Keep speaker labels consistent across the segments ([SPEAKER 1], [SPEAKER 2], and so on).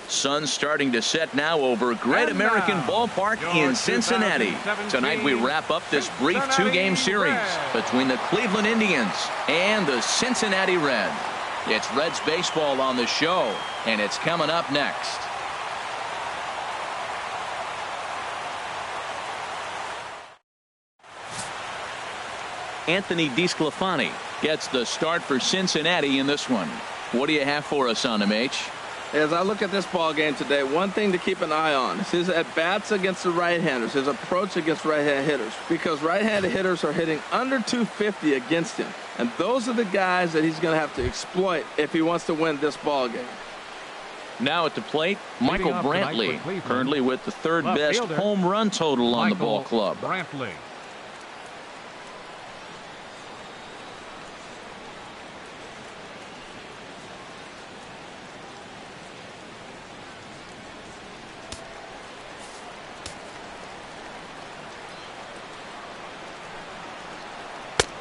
[SPEAKER 1] Sun's starting to set now over Great American Ballpark in Cincinnati. Tonight we wrap up this brief two-game series between the Cleveland Indians and the Cincinnati Reds. It's Reds baseball on the show, and it's coming up next. Anthony DeSclafani gets the start for Cincinnati in this one. What do you have for us on him, H?
[SPEAKER 2] As I look at this ball game today, one thing to keep an eye on is his at-bats against the right-handers, his approach against right-hand hitters, because right-handed hitters are hitting under 250 against him, and those are the guys that he's going to have to exploit if he wants to win this ball game.
[SPEAKER 1] Now at the plate, Michael Brantley, currently with the third best home run total on the ball club.
[SPEAKER 3] Brantley.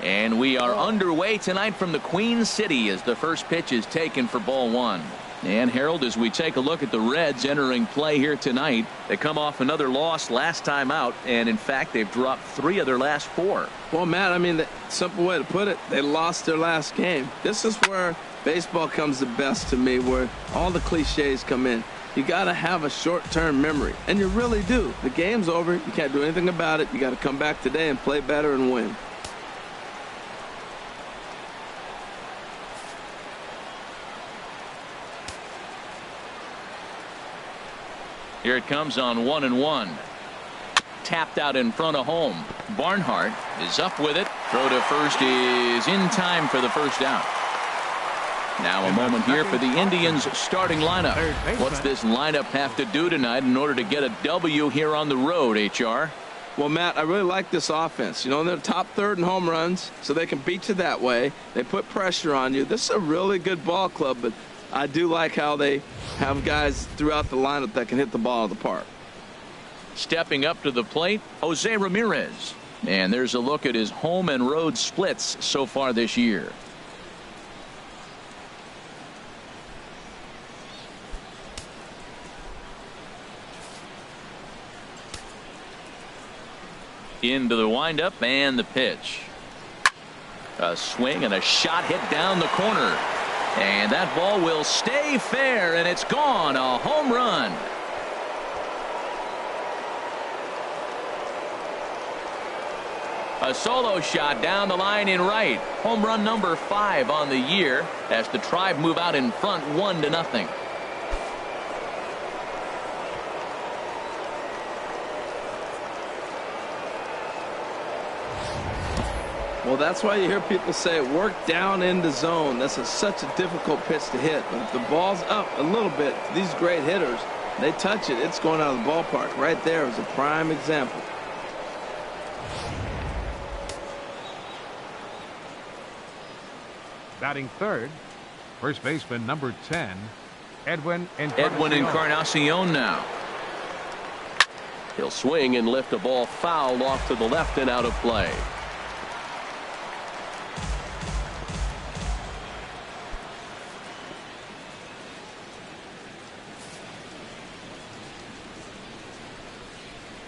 [SPEAKER 1] And we are underway tonight from the Queen City as the first pitch is taken for ball one. And Harold, as we take a look at the Reds entering play here tonight, they come off another loss last time out, and in fact they've dropped 3 of their last 4.
[SPEAKER 2] Well, Matt, I mean, the simple way to put it, they lost their last game. This is where baseball comes the best to me, where all the cliches come in. You got to have a short-term memory, and you really do. The game's over. You can't do anything about it. You got to come back today and play better and win.
[SPEAKER 1] Here it comes on 1-1. Tapped out in front of home. Barnhart is up with it. Throw to first is in time for the first out. Now a moment here for the Indians starting lineup. What's this lineup have to do tonight in order to get a W here on the road, HR?
[SPEAKER 2] Well, Matt, I really like this offense. You know, they're top third in home runs, so they can beat you that way. They put pressure on you. This is a really good ball club, but I do like how they have guys throughout the lineup that can hit the ball out of the park.
[SPEAKER 1] Stepping up to the plate, Jose Ramirez. And there's a look at his home and road splits so far this year. Into the windup and the pitch. A swing and a shot hit down the corner. And that ball will stay fair, and it's gone. A home run. A solo shot down the line in right. Home run number 5 on the year as the Tribe move out in front 1-0.
[SPEAKER 2] Well, that's why you hear people say work down in the zone. That's such a difficult pitch to hit. But if the ball's up a little bit, these great hitters, they touch it, it's going out of the ballpark. Right there is a prime example.
[SPEAKER 3] Batting third, first baseman number 10, Edwin
[SPEAKER 1] Encarnacion now. He'll swing and lift a ball foul off to the left and out of play.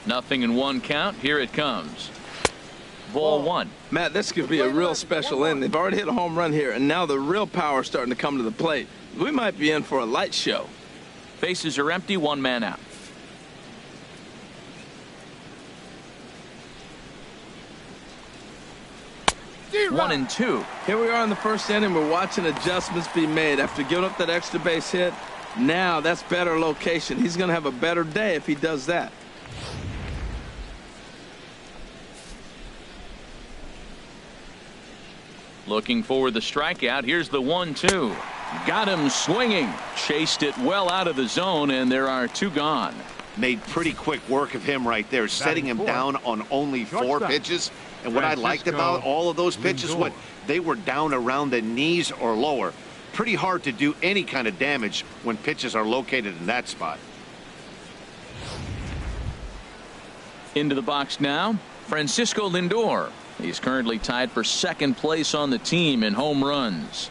[SPEAKER 1] Nothing in 1 count. Here it comes. Ball 1.
[SPEAKER 2] Matt, this could be a real special inning. They've already hit a home run here, and now the real power is starting to come to the plate. We might be in for a light show.
[SPEAKER 1] Bases are empty. 1 man out. One and 2.
[SPEAKER 2] Here we are in the first inning. We're watching adjustments be made after giving up that extra base hit. Now that's better location. He's going to have a better day if he does that.
[SPEAKER 1] Looking for the strikeout. Here's the 1-2. Got him swinging. Chased it well out of the zone, and there are 2 gone.
[SPEAKER 4] Made pretty quick work of him right there, setting him down on only 4 pitches. And what I liked about all of those pitches, what they were down around the knees or lower. Pretty hard to do any kind of damage when pitches are located in that spot.
[SPEAKER 1] Into the box now, Francisco Lindor. He's currently tied for 2nd place on the team in home runs.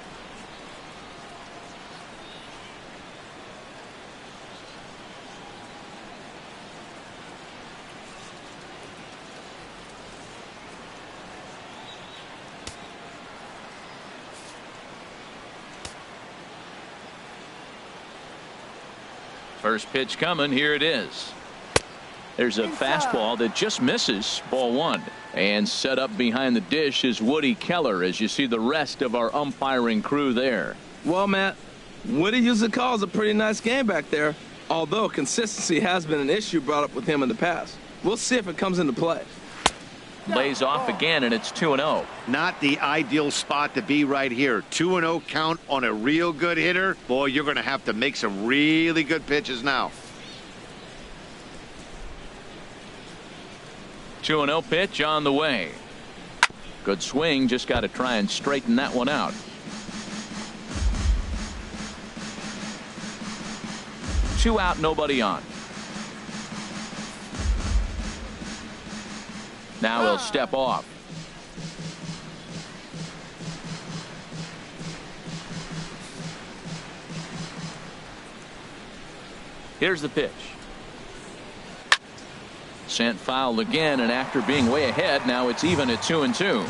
[SPEAKER 1] First pitch coming. Here it is. There's a fastball that just misses. Ball one. And set up behind the dish is Woody Keller as you see the rest of our umpiring crew there.
[SPEAKER 2] Well, Matt, Woody usually calls a pretty nice game back there, although consistency has been an issue brought up with him in the past. We'll see if it comes into play.
[SPEAKER 1] Lays off again, and it's 2-0.
[SPEAKER 4] Not the ideal spot to be right here. 2-0 count on a real good hitter. Boy, you're going to have to make some really good pitches now.
[SPEAKER 1] 2-0 pitch on the way. Good swing. Just got to try and straighten that one out. 2 out, nobody on. Now he'll step off. Here's the pitch. Sent foul again, and after being way ahead, now it's even at 2-2.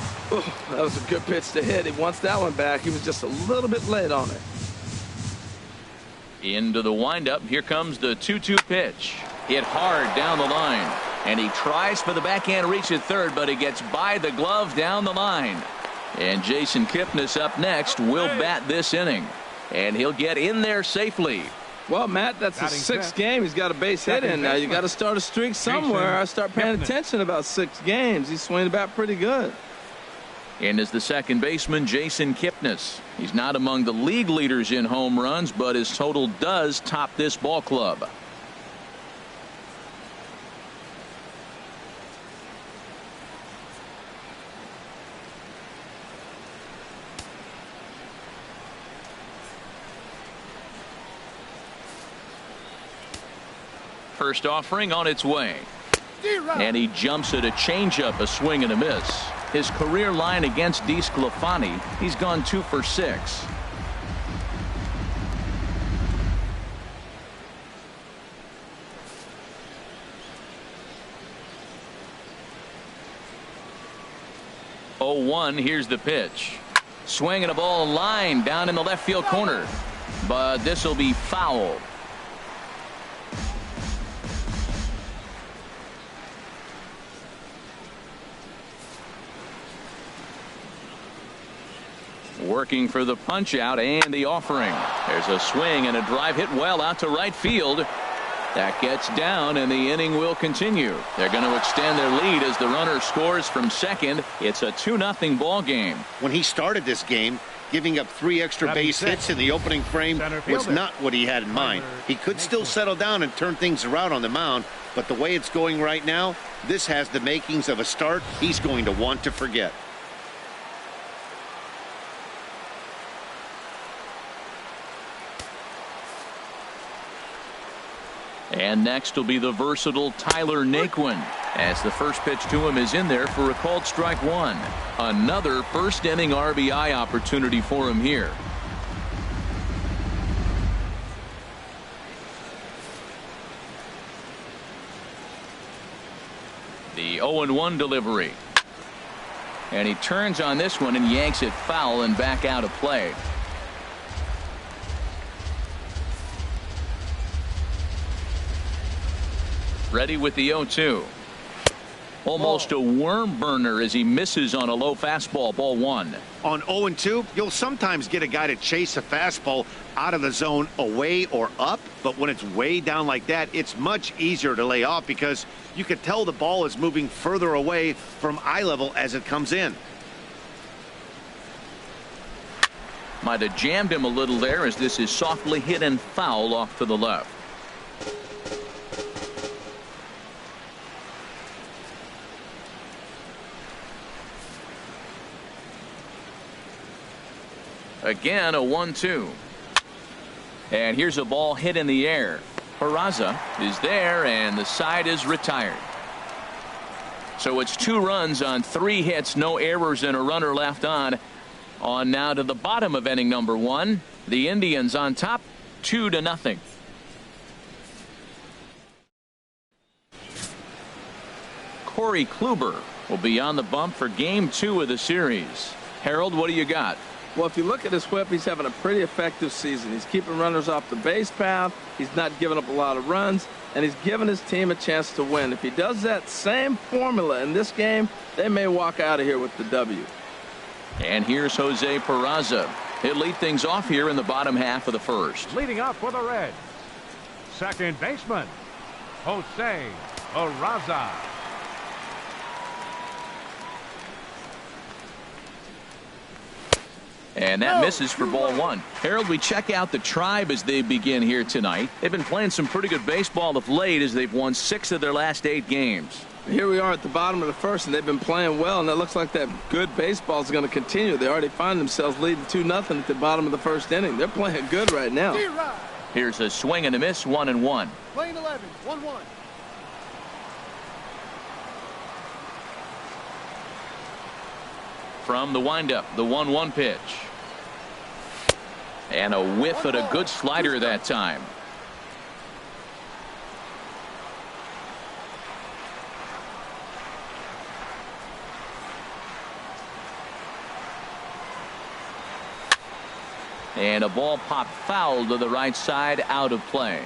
[SPEAKER 2] That was a good pitch to hit. He wants that one back. He was just a little bit late on it.
[SPEAKER 1] Into the windup. Here comes the 2-2 pitch. Hit hard down the line. And he tries for the backhand reach at third, but he gets by the glove down the line. And Jason Kipnis up next will bat this inning. And he'll get in there safely.
[SPEAKER 2] Well, Matt, that's his sixth game. He's got a base hit in now. You got to start a streak somewhere. I start paying attention about 6 games. He's swinging the bat pretty good.
[SPEAKER 1] And is the second baseman, Jason Kipnis. He's not among the league leaders in home runs, but his total does top this ball club. First offering on its way. And he jumps at a changeup, a swing and a miss. His career line against DeSclafani, he's gone 2 for 6. Oh, 1, here's the pitch. Swinging a ball line down in the left field corner. But this will be foul. Working for the punch out and the offering. There's a swing and a drive hit well out to right field. That gets down and the inning will continue. They're going to extend their lead as the runner scores from second. It's a 2-0 ball game.
[SPEAKER 4] When he started this game, giving up 3 extra base hits in the opening frame was not what he had in mind. He could still settle down and turn things around on the mound, but the way it's going right now, this has the makings of a start he's going to want to forget.
[SPEAKER 1] And next will be the versatile Tyler Naquin, as the first pitch to him is in there for a called strike 1. Another first inning RBI opportunity for him here. The 0-1 delivery. And he turns on this one and yanks it foul and back out of play. Ready with the 0-2. Almost a worm burner as he misses on a low fastball. Ball 1.
[SPEAKER 4] On 0-2, you'll sometimes get a guy to chase a fastball out of the zone away or up, but when it's way down like that, it's much easier to lay off because you can tell the ball is moving further away from eye level as it comes in.
[SPEAKER 1] Might have jammed him a little there as this is softly hit and foul off to the left. Again, a 1-2. And here's a ball hit in the air. PERAZA is there, and the side is retired. So it's 2 runs on 3 hits, no errors, and a runner left on. On now to the bottom of inning number 1. The Indians on top, 2-0. Corey Kluber will be on the bump for game 2 of the series. Harold, what do you got?
[SPEAKER 2] Well, if you look at his whip, he's having a pretty effective season. He's keeping runners off the base path. He's not giving up a lot of runs, and he's giving his team a chance to win. If he does that same formula in this game, they may walk out of here with the W.
[SPEAKER 1] And here's Jose Peraza. He'll lead things off here in the bottom half of the first.
[SPEAKER 3] Leading up for the Reds, second baseman, Jose Peraza.
[SPEAKER 1] And that misses for ball one. Harold, we check out the Tribe as they begin here tonight. They've been playing some pretty good baseball of late as they've won 6 of their last 8 games.
[SPEAKER 2] Here we are at the bottom of the first, and they've been playing well, and it looks like that good baseball is going to continue. They already find themselves leading 2-0 at the bottom of the first inning. They're playing good right now.
[SPEAKER 1] Here's a swing and a miss, 1-1.
[SPEAKER 5] Playing 11, 1-1.
[SPEAKER 1] From the windup, the 1-1 pitch. And a whiff at a good slider that time. And a ball popped foul to the right side, out of play.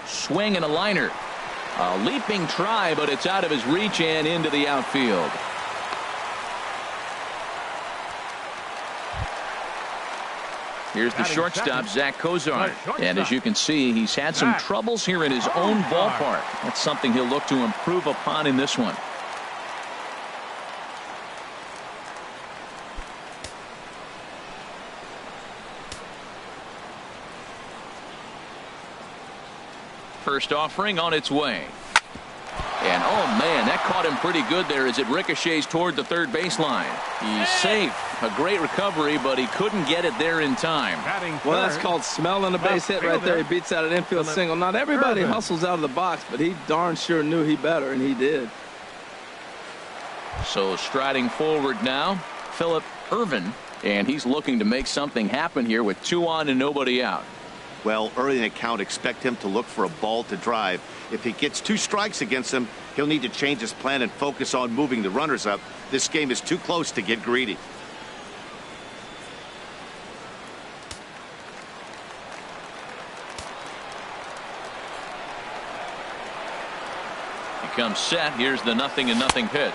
[SPEAKER 1] Swing and a liner. A leaping try, but it's out of his reach and into the outfield. Here's the shortstop, ZACK COZART. And as you can see, he's had some troubles here in his own ballpark. That's something he'll look to improve upon in this one. First offering on its way. And oh man, that caught him pretty good there as it ricochets toward the third baseline. He's safe. A great recovery, but he couldn't get it there in time.
[SPEAKER 2] Well, that's called smelling a base hit right there. He beats out an infield single. Not everybody hustles out of the box, but he darn sure knew he better, and he did.
[SPEAKER 1] So striding forward now, PHILLIP ERVIN, and he's looking to make something happen here with 2 on and nobody out.
[SPEAKER 4] Well, early in the count, expect him to look for a ball to drive. If he gets 2 strikes against him, he'll need to change his plan and focus on moving the runners up. This game is too close to get greedy.
[SPEAKER 1] He comes set. Here's the 0-0 pitch.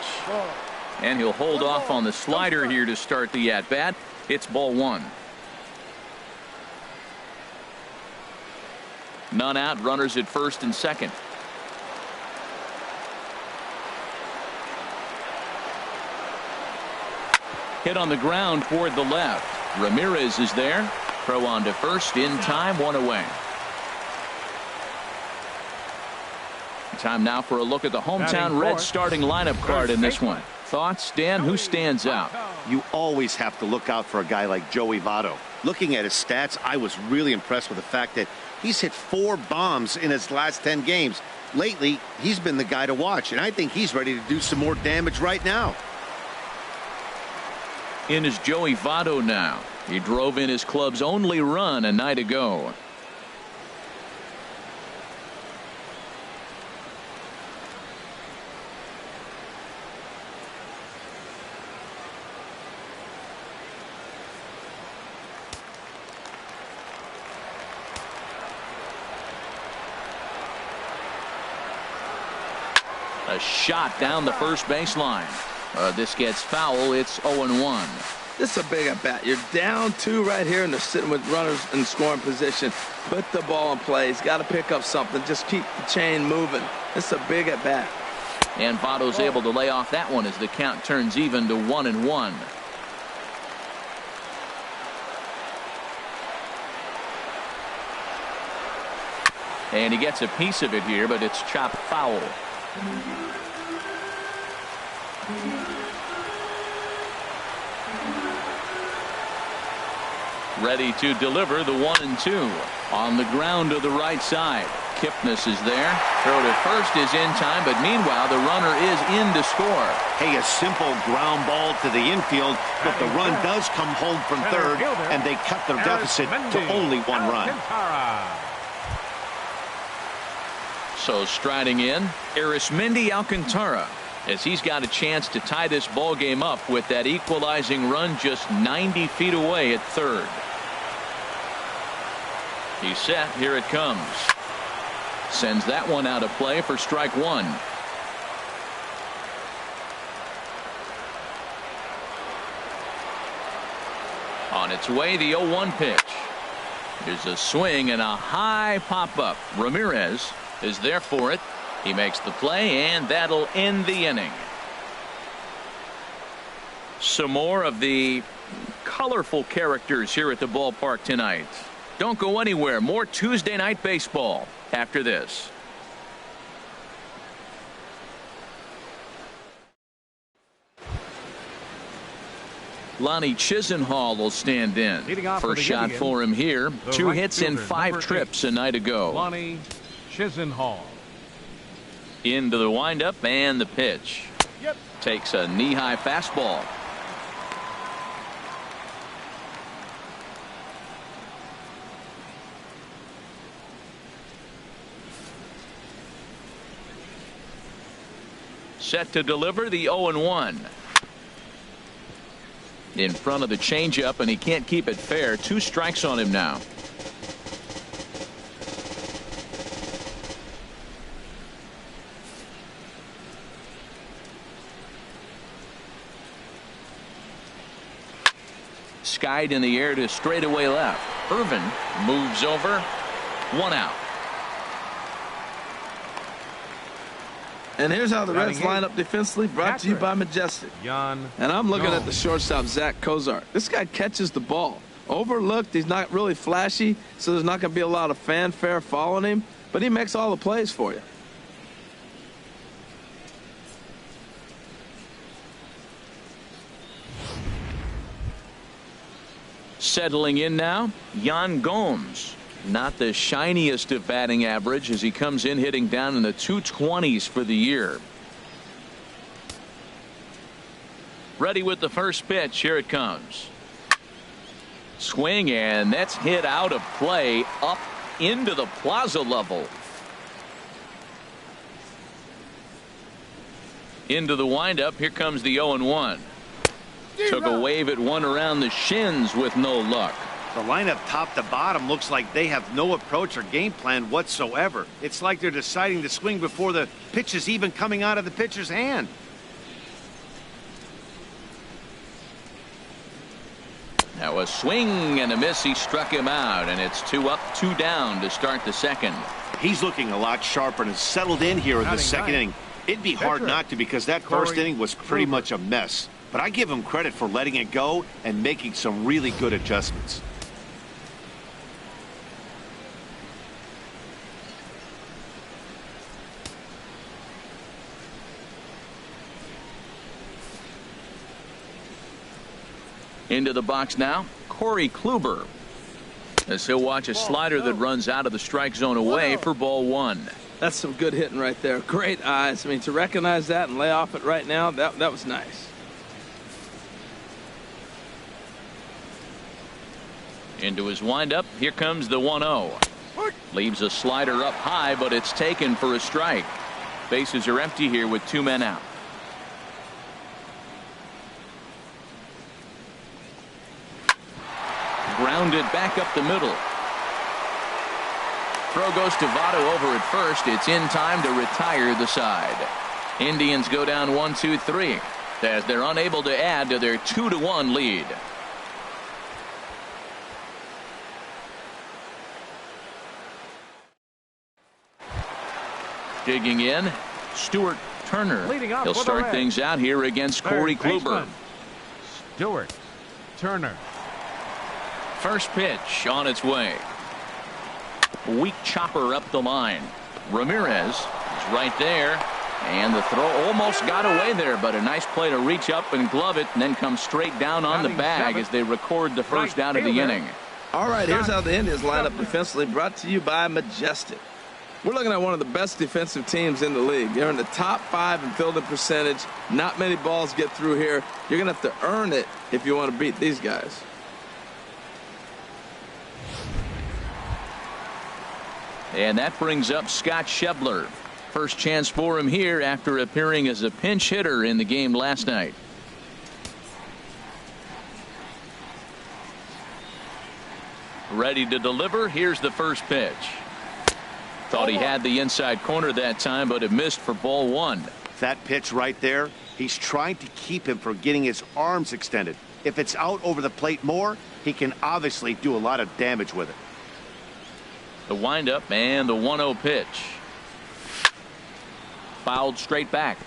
[SPEAKER 1] And he'll hold off on the slider here to start the at-bat. It's ball 1. None out, runners at first and second. Hit on the ground toward the left. Ramirez is there. Throw on to first in time, 1 away. Time now for a look at the hometown Reds starting lineup card in this one. Thoughts, Dan? Who stands out?
[SPEAKER 4] You always have to look out for a guy like Joey VOTTO. Looking at his stats, I was really impressed with the fact that he's hit 4 bombs in his last 10 games. Lately, he's been the guy to watch, and I think he's ready to do some more damage right now.
[SPEAKER 1] In is Joey VOTTO now. He drove in his club's only run a night ago. A shot down the first baseline. This gets foul. It's 0-1.
[SPEAKER 2] This is a big at bat. You're down 2 right here, and they're sitting with runners in scoring position. Put the ball in play. He's got to pick up something. Just keep the chain moving. This is a big at bat.
[SPEAKER 1] And Votto's able to lay off that one as the count turns even to 1-1. And he gets a piece of it here, but it's chopped foul. Ready to deliver the 1-2 on the ground to the right side. KIPNIS is there. Throw to first is in time, but meanwhile the runner is in to score.
[SPEAKER 4] Hey, a simple ground ball to the infield, but the run does come home from third, and they cut their deficit to only one run.
[SPEAKER 1] So striding in, Arismenoy Alcantara, as he's got a chance to tie this ball game up with that equalizing run just 90 feet away at third. He's set. Here it comes. Sends that one out of play for strike one. On its way, the 0-1 pitch. Here's a swing and a high pop-up. Ramirez is there for it. He makes the play, and that'll end the inning. Some more of the colorful characters here at the ballpark tonight. Don't go anywhere. More Tuesday night baseball after this. Lonnie Chisenhall will stand in. First shot for him here. 2 hits in 5 trips a night ago.
[SPEAKER 3] Lonnie Chisenhall.
[SPEAKER 1] Into the windup and the pitch. Takes a knee-high fastball. Set to deliver the 0-1. In front of the changeup, and he can't keep it fair. 2 strikes on him now. Skied in the air to straightaway left. Ervin moves over. 1 out.
[SPEAKER 2] And here's how the Reds line up defensively, brought to you by Majestic. And I'm looking at the shortstop, ZACK COZART. This guy catches the ball. Overlooked, he's not really flashy, so there's not going to be a lot of fanfare following him, but he makes all the plays for you.
[SPEAKER 1] Settling in now, GOMES. Not the shiniest of batting average as he comes in hitting down in the 220s for the year. Ready with the first pitch. Here it comes. Swing, and that's hit out of play up into the plaza level. Into the windup. Here comes the 0-1. Took a wave at one around the shins with no luck.
[SPEAKER 4] The lineup top to bottom looks like they have no approach or game plan whatsoever. It's like they're deciding to swing before the pitch is even coming out of the pitcher's hand.
[SPEAKER 1] Now a swing and a miss. He struck him out, and it's 2 up, 2 down to start the second.
[SPEAKER 4] He's looking a lot sharper and has settled in here in the second inning. It'd be hard not to, because that first inning was pretty much a mess. But I give him credit for letting it go and making some really good adjustments.
[SPEAKER 1] Into the box now, KLUBER, as he'll watch a slider that runs out of the strike zone away for ball 1.
[SPEAKER 2] That's some good hitting right there. Great eyes. I mean, to recognize that and lay off it right now, that was nice.
[SPEAKER 1] Into his windup. Here comes the 1-0. Leaves a slider up high, but it's taken for a strike. Bases are empty here with 2 men out. Grounded back up the middle. Throw goes to VOTTO over at first. It's in time to retire the side. Indians go down 1-2-3 as they're unable to add to their 2-1 lead. Digging in, STUART Turner. He'll start things out here against KLUBER.
[SPEAKER 3] STUART Turner.
[SPEAKER 1] First pitch on its way. Weak chopper up the line. Ramirez is right there, and the throw almost got away there, but a nice play to reach up and glove it, and then come straight down on the bag as they record the first out of the inning.
[SPEAKER 2] All right, here's how the Indians line up defensively, brought to you by Majestic. We're looking at one of the best defensive teams in the league. They're in the top 5 in fielding percentage. Not many balls get through here. You're going to have to earn it if you want to beat these guys.
[SPEAKER 1] And that brings up Scott Schebler. First chance for him here after appearing as a pinch hitter in the game last night. Ready to deliver. Here's the first pitch. Thought he had the inside corner that time, but it missed for ball 1.
[SPEAKER 4] That pitch right there, he's trying to keep him from getting his arms extended. If it's out over the plate more, he can obviously do a lot of damage with it.
[SPEAKER 1] The windup and the 1-0 pitch. Fouled straight back.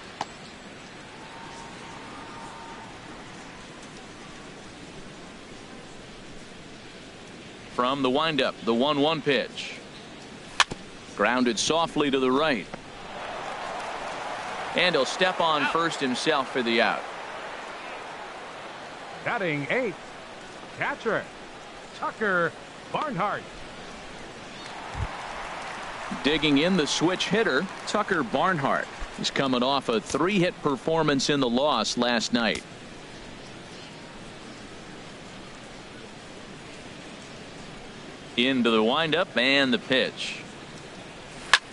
[SPEAKER 1] From the windup, the 1-1 pitch. Grounded softly to the right. And he'll step on first himself for the out.
[SPEAKER 3] Batting 8th, catcher, Tucker Barnhart.
[SPEAKER 1] Digging in the switch hitter, Tucker Barnhart. He's coming off a 3-hit performance in the loss last night. Into the windup and the pitch.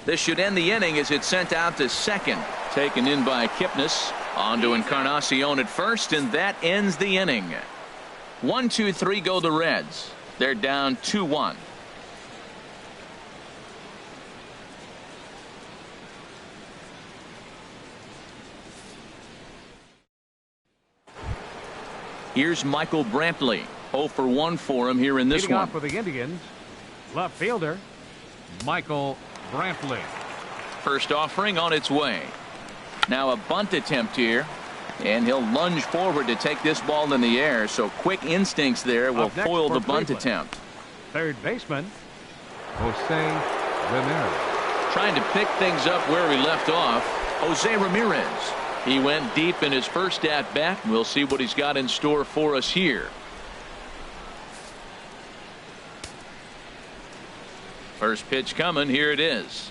[SPEAKER 1] This should end the inning as it's sent out to second. Taken in by KIPNIS. On to Encarnacion at first, and that ends the inning. 1-2-3 go the Reds. They're down 2-1. Here's Michael Brantley. 0 for 1 for him here in this
[SPEAKER 3] Leading
[SPEAKER 1] one.
[SPEAKER 3] off for the Indians, left fielder Michael Brantley.
[SPEAKER 1] First offering on its way. Now a bunt attempt here, and he'll lunge forward to take this ball in the air. So quick instincts there will foil the bunt attempt.
[SPEAKER 3] Third baseman Jose Ramirez.
[SPEAKER 1] Trying to pick things up where he left off, Jose Ramirez. He went deep in his first at bat. We'll see what he's got in store for us here. First pitch coming. Here it is.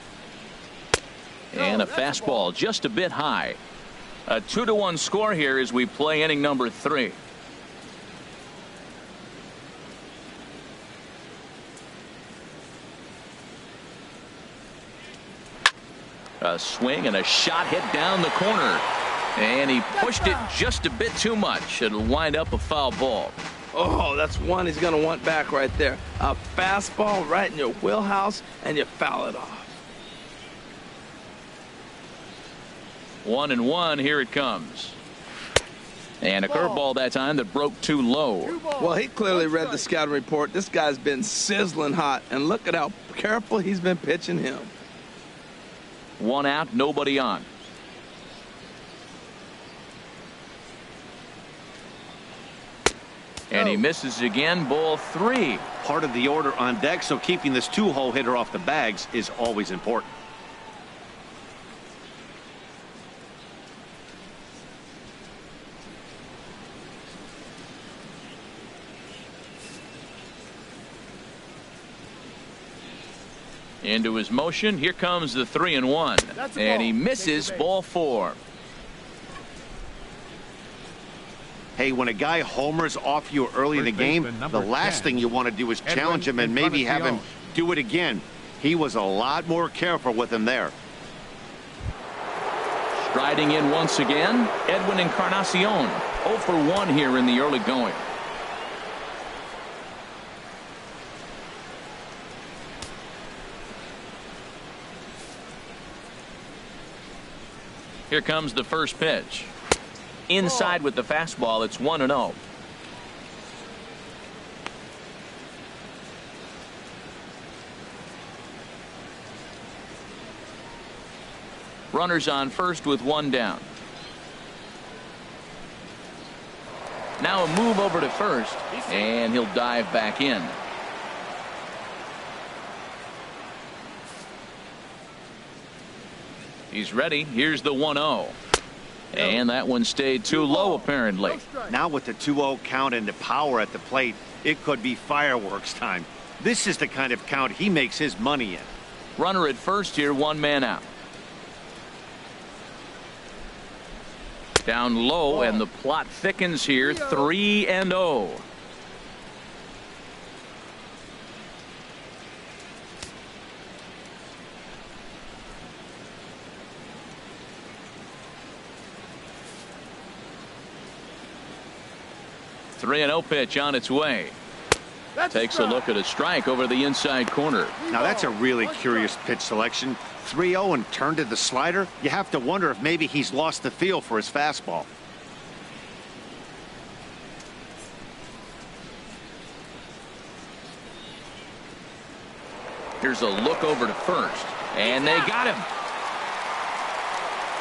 [SPEAKER 1] And a fastball just a bit high. A 2-1 score here as we play inning number 3. A swing and a shot hit down the corner. And he pushed it just a bit too much. It'll wind up a foul ball.
[SPEAKER 2] Oh, that's one he's going to want back right there. A fastball right in your wheelhouse, and you foul it off.
[SPEAKER 1] 1-1. Here it comes. And a curveball that time that broke too low.
[SPEAKER 2] Well, he clearly read the scouting report. This guy's been sizzling hot, and look at how careful he's been pitching him.
[SPEAKER 1] 1 out, nobody on. And he misses again. Ball 3.
[SPEAKER 4] Part of the order on deck, so keeping this 2-hole hitter off the bags is always important.
[SPEAKER 1] Into his motion. Here comes the 3-1. And he misses. Ball 4.
[SPEAKER 4] Hey, when a guy homers off you early in the game, the last thing you want to do is challenge him and maybe have him do it again. He was a lot more careful with him there.
[SPEAKER 1] Striding in once again, Edwin Encarnacion. 0 for 1 here in the early going. Here comes the first pitch. Inside with the fastball. It's 1-0. Runners on first with 1 down. Now a move over to first, and he'll dive back in. He's ready. Here's the 1-0. And that one stayed too low, apparently.
[SPEAKER 4] Now with the 2-0 count and the power at the plate, it could be fireworks time. This is the kind of count he makes his money in.
[SPEAKER 1] Runner at first here, one man out. Down low, and the plot thickens here, 3-0. Three and 0 pitch on its way. Takes a look at a strike over the inside corner.
[SPEAKER 4] Now that's a really curious pitch selection. 3-0 and turned to the slider. You have to wonder if maybe he's lost the feel for his fastball.
[SPEAKER 1] Here's a look over to first, and they got him.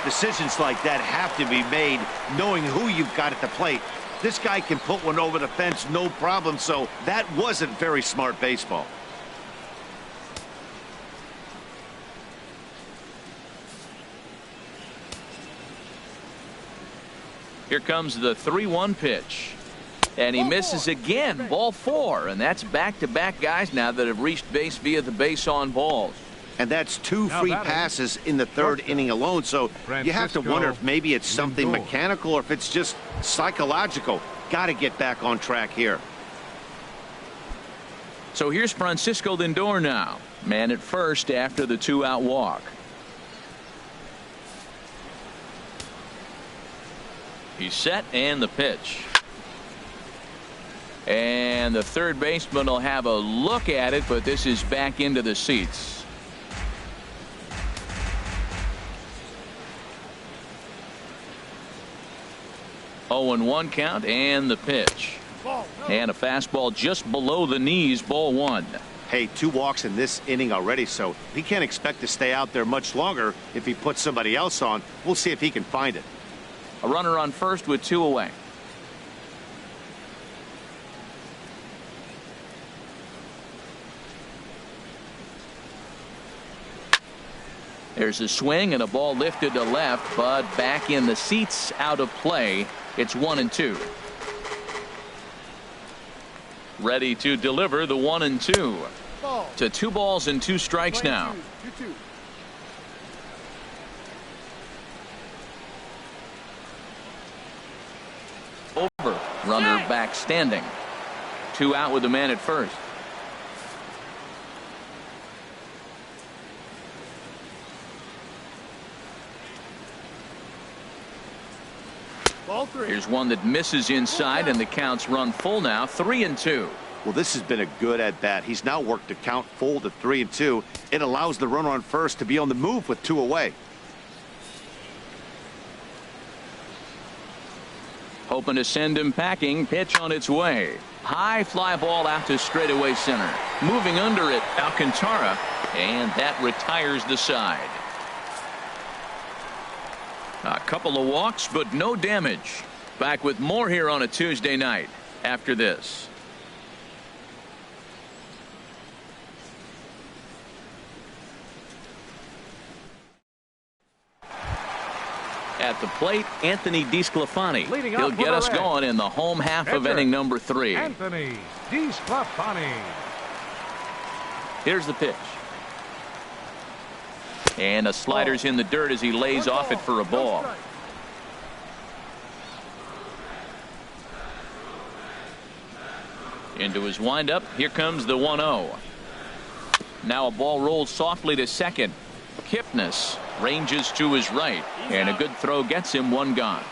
[SPEAKER 4] Decisions like that have to be made knowing who you've got at the plate. This guy can put one over the fence, no problem, so that wasn't very smart baseball.
[SPEAKER 1] Here comes the 3-1 pitch. And he misses again, ball 4, and that's back-to-back guys now that have reached base via the base on balls.
[SPEAKER 4] And that's 2 free passes in the 3rd inning alone, so you have to wonder if maybe it's something mechanical or if it's just psychological. Got to get back on track here.
[SPEAKER 1] So here's Francisco Lindor now, man at first after the 2-out walk. He's set, and the pitch. And the third baseman will have a look at it, but this is back into the seats. Oh, and 1 count, and the pitch. And a fastball just below the knees, ball 1.
[SPEAKER 4] Hey, 2 walks in this inning already, so he can't expect to stay out there much longer if he puts somebody else on. We'll see if he can find it.
[SPEAKER 1] A runner on first with 2 away. There's a swing and a ball lifted to left, but back in the seats, out of play. It's 1-2. Ready to deliver the 1-2. To 2 balls and 2 strikes now. Over. Runner back standing. 2 out with the man at first. Here's one that misses inside, and the count's run full now, 3-2.
[SPEAKER 4] Well, this has been a good at bat. He's now worked the count full to 3-2. It allows the runner on first to be on the move with 2 away.
[SPEAKER 1] Hoping to send him packing. Pitch on its way. High fly ball out to straightaway center. Moving under it, Alcantara, and that retires the side. A couple of walks, but no damage. Back with more here on a Tuesday night after this. At the plate, Anthony DeSclafani. He'll get us going in the home half of inning number 3.
[SPEAKER 3] Anthony DeSclafani.
[SPEAKER 1] Here's the pitch. And a slider's in the dirt as he lays off it for a ball. Into his windup. Here comes the 1-0. Now a ball rolls softly to second. KIPNIS ranges to his right, and a good throw gets him 1 gone.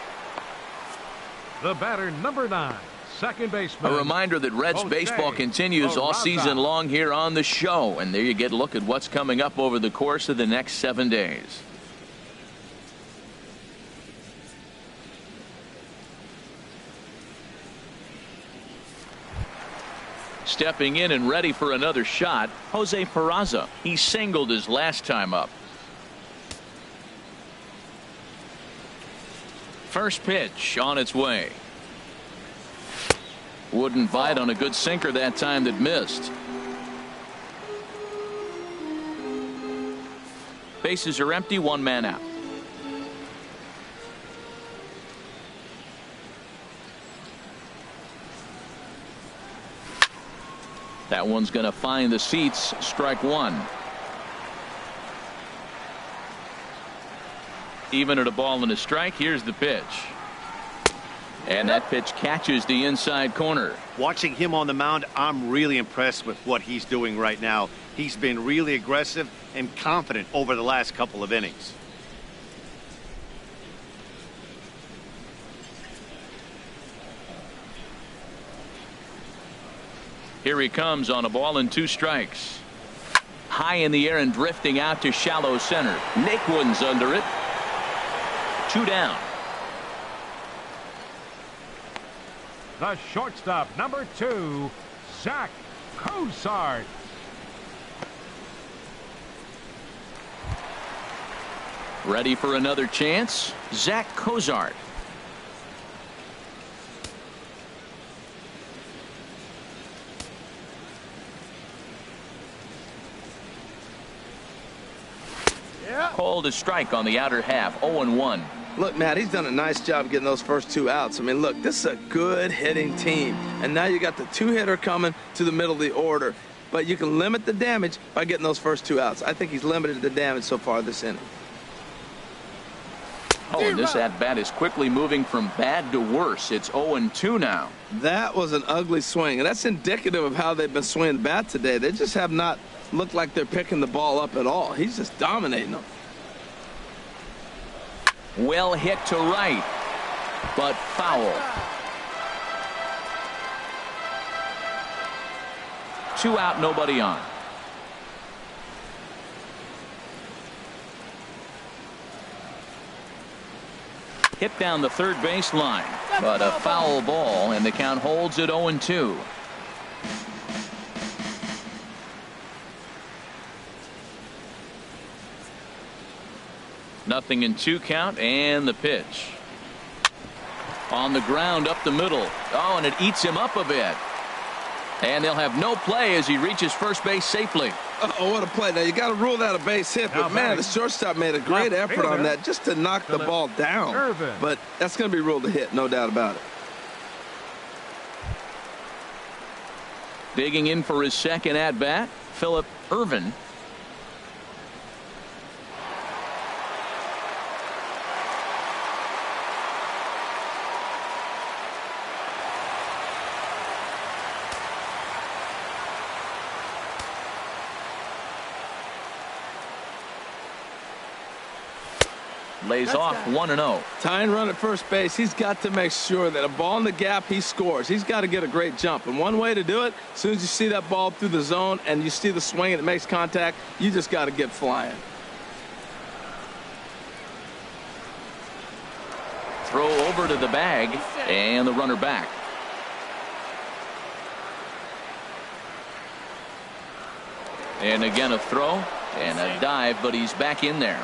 [SPEAKER 3] The batter, number 9, second baseman.
[SPEAKER 1] A reminder that Reds baseball continues all season long here on the show, and there you get a look at what's coming up over the course of the next 7 days. Stepping in and ready for another shot, Jose Peraza. He singled his last time up. First pitch on its way. Wouldn't bite on a good sinker that time that missed. Bases are empty, 1 man out. That one's going to find the seats, strike 1. Even at a ball and a strike, here's the pitch. And that pitch catches the inside corner.
[SPEAKER 4] Watching him on the mound, I'm really impressed with what he's doing right now. He's been really aggressive and confident over the last couple of innings.
[SPEAKER 1] Here he comes on a ball and 2 strikes. High in the air and drifting out to shallow center. Naquin's under it. 2 down.
[SPEAKER 3] The shortstop, number 2, ZACK COZART.
[SPEAKER 1] Ready for another chance? ZACK COZART. Called a strike on the outer half. 0-1.
[SPEAKER 2] Look, Matt, he's done a nice job getting those first 2 outs. I mean, look, this is a good hitting team. And now you got the 2-hitter coming to the middle of the order. But you can limit the damage by getting those first 2 outs. I think he's limited the damage so far this inning.
[SPEAKER 1] Oh, and this at-bat is quickly moving from bad to worse. It's 0-2 now.
[SPEAKER 2] That was an ugly swing, and that's indicative of how they've been swinging the bat today. They just have not looked like they're picking the ball up at all. He's just dominating them.
[SPEAKER 1] Well hit to right, but foul. 2 out, nobody on. Hit down the third base line, but a foul ball, and the count holds at 0-2. Nothing in 2 count, and the pitch. On the ground up the middle. Oh, and it eats him up a bit. And they'll have no play as he reaches first base safely.
[SPEAKER 2] Oh, what a play. Now, you got to rule that a base hit, but man, the shortstop made a great effort on that just to knock the ball down.
[SPEAKER 3] ERVIN.
[SPEAKER 2] But that's going to be ruled a hit, no doubt about it.
[SPEAKER 1] Digging in for his second at-bat, PHILLIP ERVIN. Lays off 1-0.
[SPEAKER 2] Tying run at first base, he's got to make sure that a ball in the gap, he scores. He's got to get a great jump. And one way to do it, as soon as you see that ball through the zone and you see the swing and it makes contact, you just got to get flying.
[SPEAKER 1] Throw over to the bag, and the runner back. And again a throw and a dive, but he's back in there.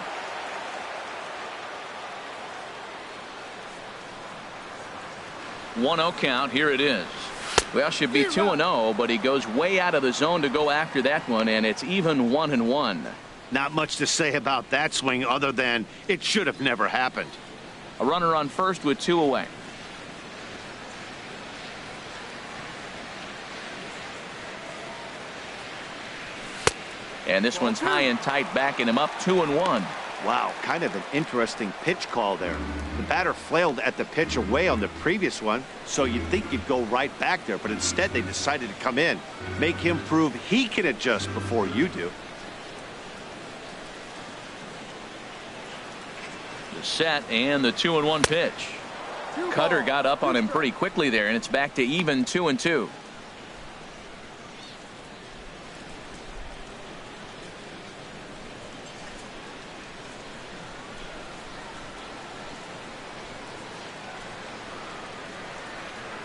[SPEAKER 1] 1-0 count. Here it is. Well, should be 2-0, but he goes way out of the zone to go after that one, and it's even 1-1.
[SPEAKER 4] Not much to say about that swing other than it should have never happened.
[SPEAKER 1] A runner on first with 2 away. And this one's high and tight, backing him up. 2-1.
[SPEAKER 4] Wow, kind of an interesting pitch call there. The batter flailed at the pitch away on the previous one, so you'd think you'd go right back there, but instead they decided to come in, make him prove he can adjust before you do.
[SPEAKER 1] The set and the 2-1 pitch. Cutter got up on him pretty quickly there, and it's back to even 2-2.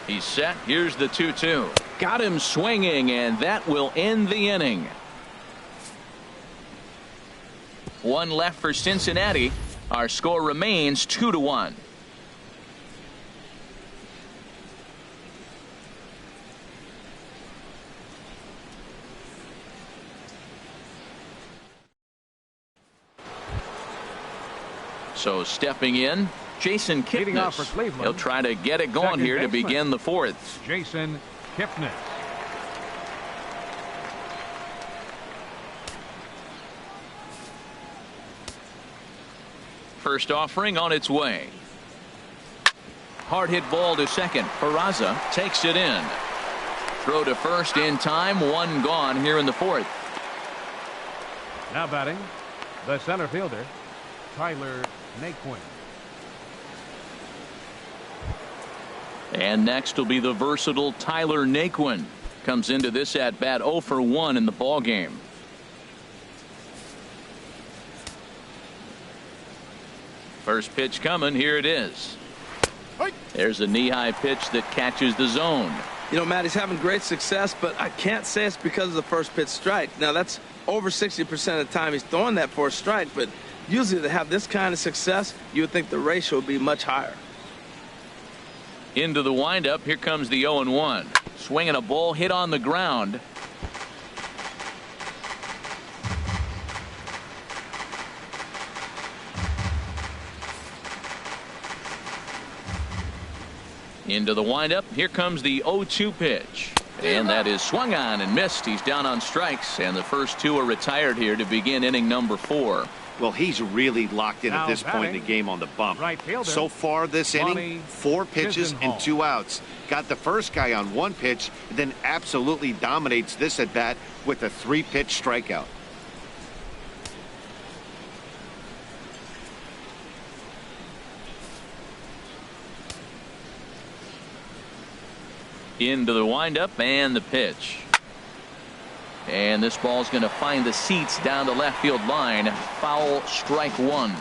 [SPEAKER 1] He's set. Here's the 2-2. Got him swinging, and that will end the inning. 1 left for Cincinnati. Our score remains 2-1. So stepping in, Jason KIPNIS. He'll try to get it going here to begin the 4th.
[SPEAKER 3] Jason KIPNIS.
[SPEAKER 1] First offering on its way. Hard hit ball to second. PERAZA takes it in. Throw to first in time. One gone here in the fourth.
[SPEAKER 3] Now batting, the center fielder, Tyler Naquin.
[SPEAKER 1] And next will be the versatile Tyler Naquin. Comes into this at bat 0 for 1 in the ball game. First pitch coming. Here it is. There's a knee-high pitch that catches the zone.
[SPEAKER 2] You know, Matt, he's having great success, but I can't say it's because of the first pitch strike. Now, that's over 60% of the time he's throwing that for a strike, but usually to have this kind of success, you would think the ratio would be much higher.
[SPEAKER 1] Into the windup. Here comes the 0-1. Swinging a ball hit on the ground. Into the windup. Here comes the 0-2 pitch. And that is swung on and missed. He's down on strikes, and the first two are retired here to begin inning number 4.
[SPEAKER 4] Well, he's really locked in at this point in the game on the bump. So far this inning, 4 pitches and 2 outs. Got the first guy on 1 pitch, then absolutely dominates this at bat with a 3-pitch strikeout.
[SPEAKER 1] Into the windup and the pitch. And this ball's going to find the seats down the left field line. Foul, strike 1.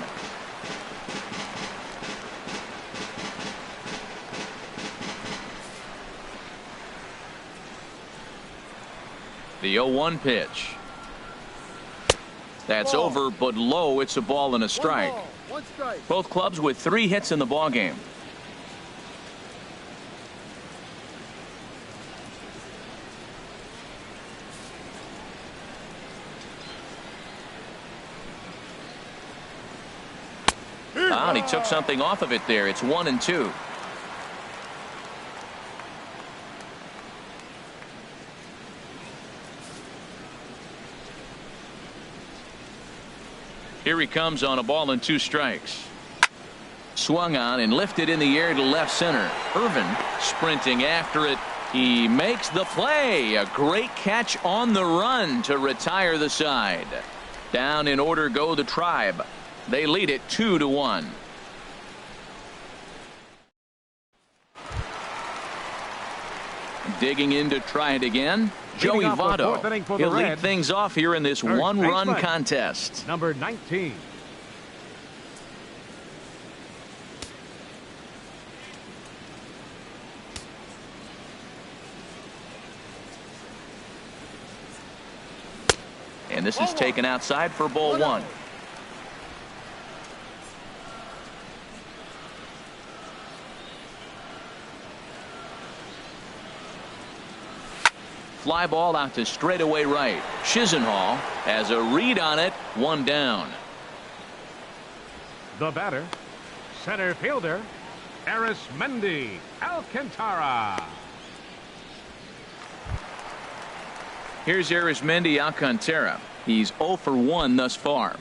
[SPEAKER 1] The 0-1 pitch. That's over, but low. It's a ball and a strike.
[SPEAKER 5] One strike.
[SPEAKER 1] Both clubs with 3 hits in the ball game. And he took something off of it there. It's 1-2. Here he comes on a ball and 2 strikes. Swung on and lifted in the air to left center. ERVIN sprinting after it. He makes the play. A great catch on the run to retire the side. Down in order go the Tribe. They lead it 2-1. Digging in to try it again. Joey Votto. He'll lead things off here in this 1-run contest.
[SPEAKER 3] Number 19.
[SPEAKER 1] And this is taken outside for ball 1. Fly ball out to straightaway right. CHISENHALL has a read on it. 1 down.
[SPEAKER 3] The batter, center fielder, ARISMENOY, ALCANTARA.
[SPEAKER 1] Here's ARISMENOY, Alcantara. He's 0 for 1 thus far.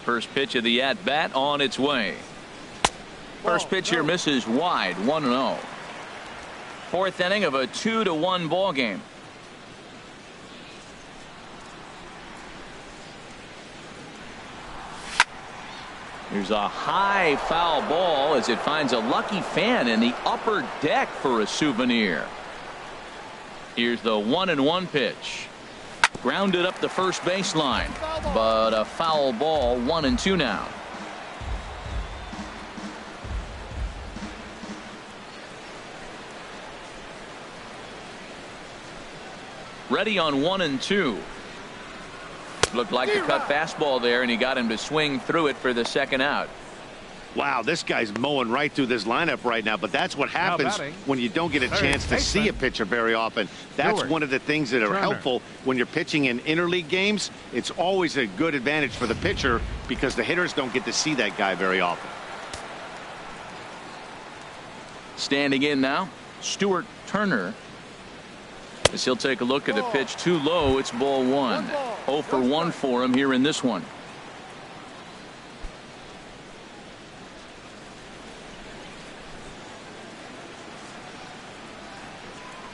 [SPEAKER 1] First pitch of the at-bat on its way. First pitch here misses wide. 1-0. Fourth inning of a 2-1 ball game. Here's a high foul ball as it finds a lucky fan in the upper deck for a souvenir. Here's the 1-1 pitch. Grounded up the first baseline, but a foul ball. 1-2 now. Ready on 1-2. Looked like a cut fastball there, and he got him to swing through it for the second out.
[SPEAKER 4] Wow, this guy's mowing right through this lineup right now, but that's what happens when you don't get a chance to see a pitcher very often. That's one of the things that are helpful when you're pitching in interleague games. It's always a good advantage for the pitcher because the hitters don't get to see that guy very often.
[SPEAKER 1] Standing in now, Stuart Turner. As he'll take a look at a pitch too low. It's ball one. 0 for 1 for him here in this one.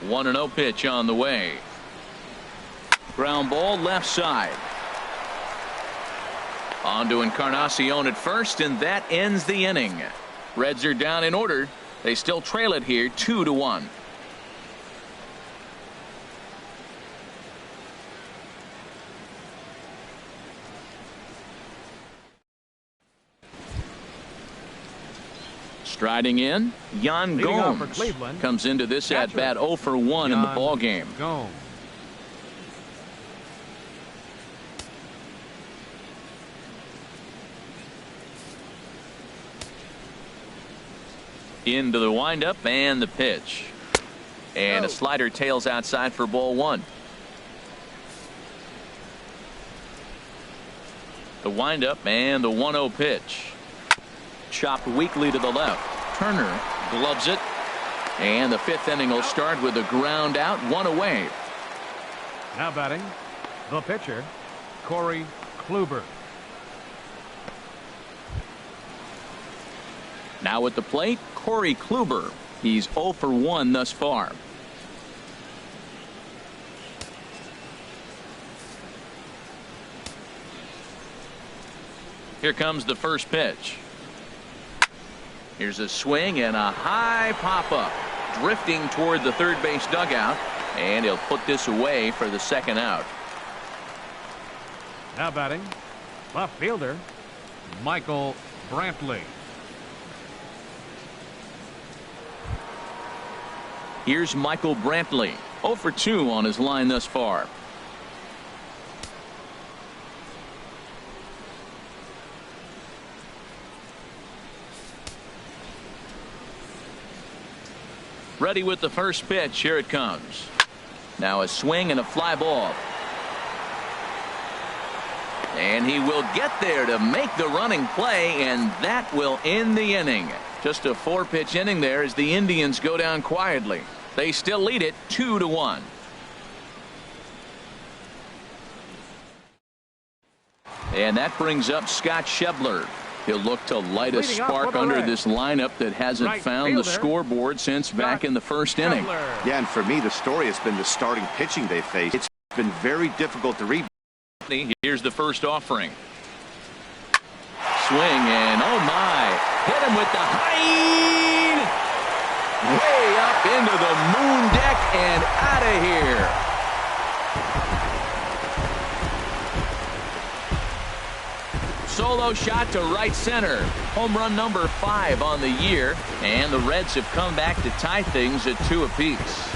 [SPEAKER 1] One and 0 pitch on the way. Ground ball left side. On to Encarnacion at first, and that ends the inning. Reds are down in order. They still trail it here 2-1. Striding in, Gomes comes into this at bat 0 for 1 in the ball game.
[SPEAKER 3] Gomes.
[SPEAKER 1] Into the windup and the pitch. And a slider tails outside for ball one. The windup and the 1-0 pitch. Chopped weakly to the left. Turner gloves it. And the 5th inning will start with a ground out, 1 away.
[SPEAKER 3] Now batting, the pitcher, Corey Kluber.
[SPEAKER 1] Now at the plate, Corey Kluber. He's 0 for 1 thus far. Here comes the first pitch. Here's a swing and a high pop-up. Drifting toward the third base dugout. And he'll put this away for the 2nd out.
[SPEAKER 3] Now batting, left fielder, Michael Brantley.
[SPEAKER 1] Here's Michael Brantley. 0 for 2 on his line thus far. Ready with the first pitch. Here it comes. Now a swing and a fly ball. And he will get there to make the running play, and that will end the inning. Just a 4-pitch inning there as the Indians go down quietly. They still lead it 2-1. And that brings up Scott Schebler. He'll look to light a spark under this lineup that hasn't found the scoreboard since back in the first inning.
[SPEAKER 4] Yeah, and for me, the story has been the starting pitching they faced. It's been very difficult to read.
[SPEAKER 1] Here's the first offering. Swing and oh my, hit him with the height, way up into the moon deck and out of here. Solo shot to right center. Home run number 5 on the year, and the Reds have come back to tie things at 2 apiece.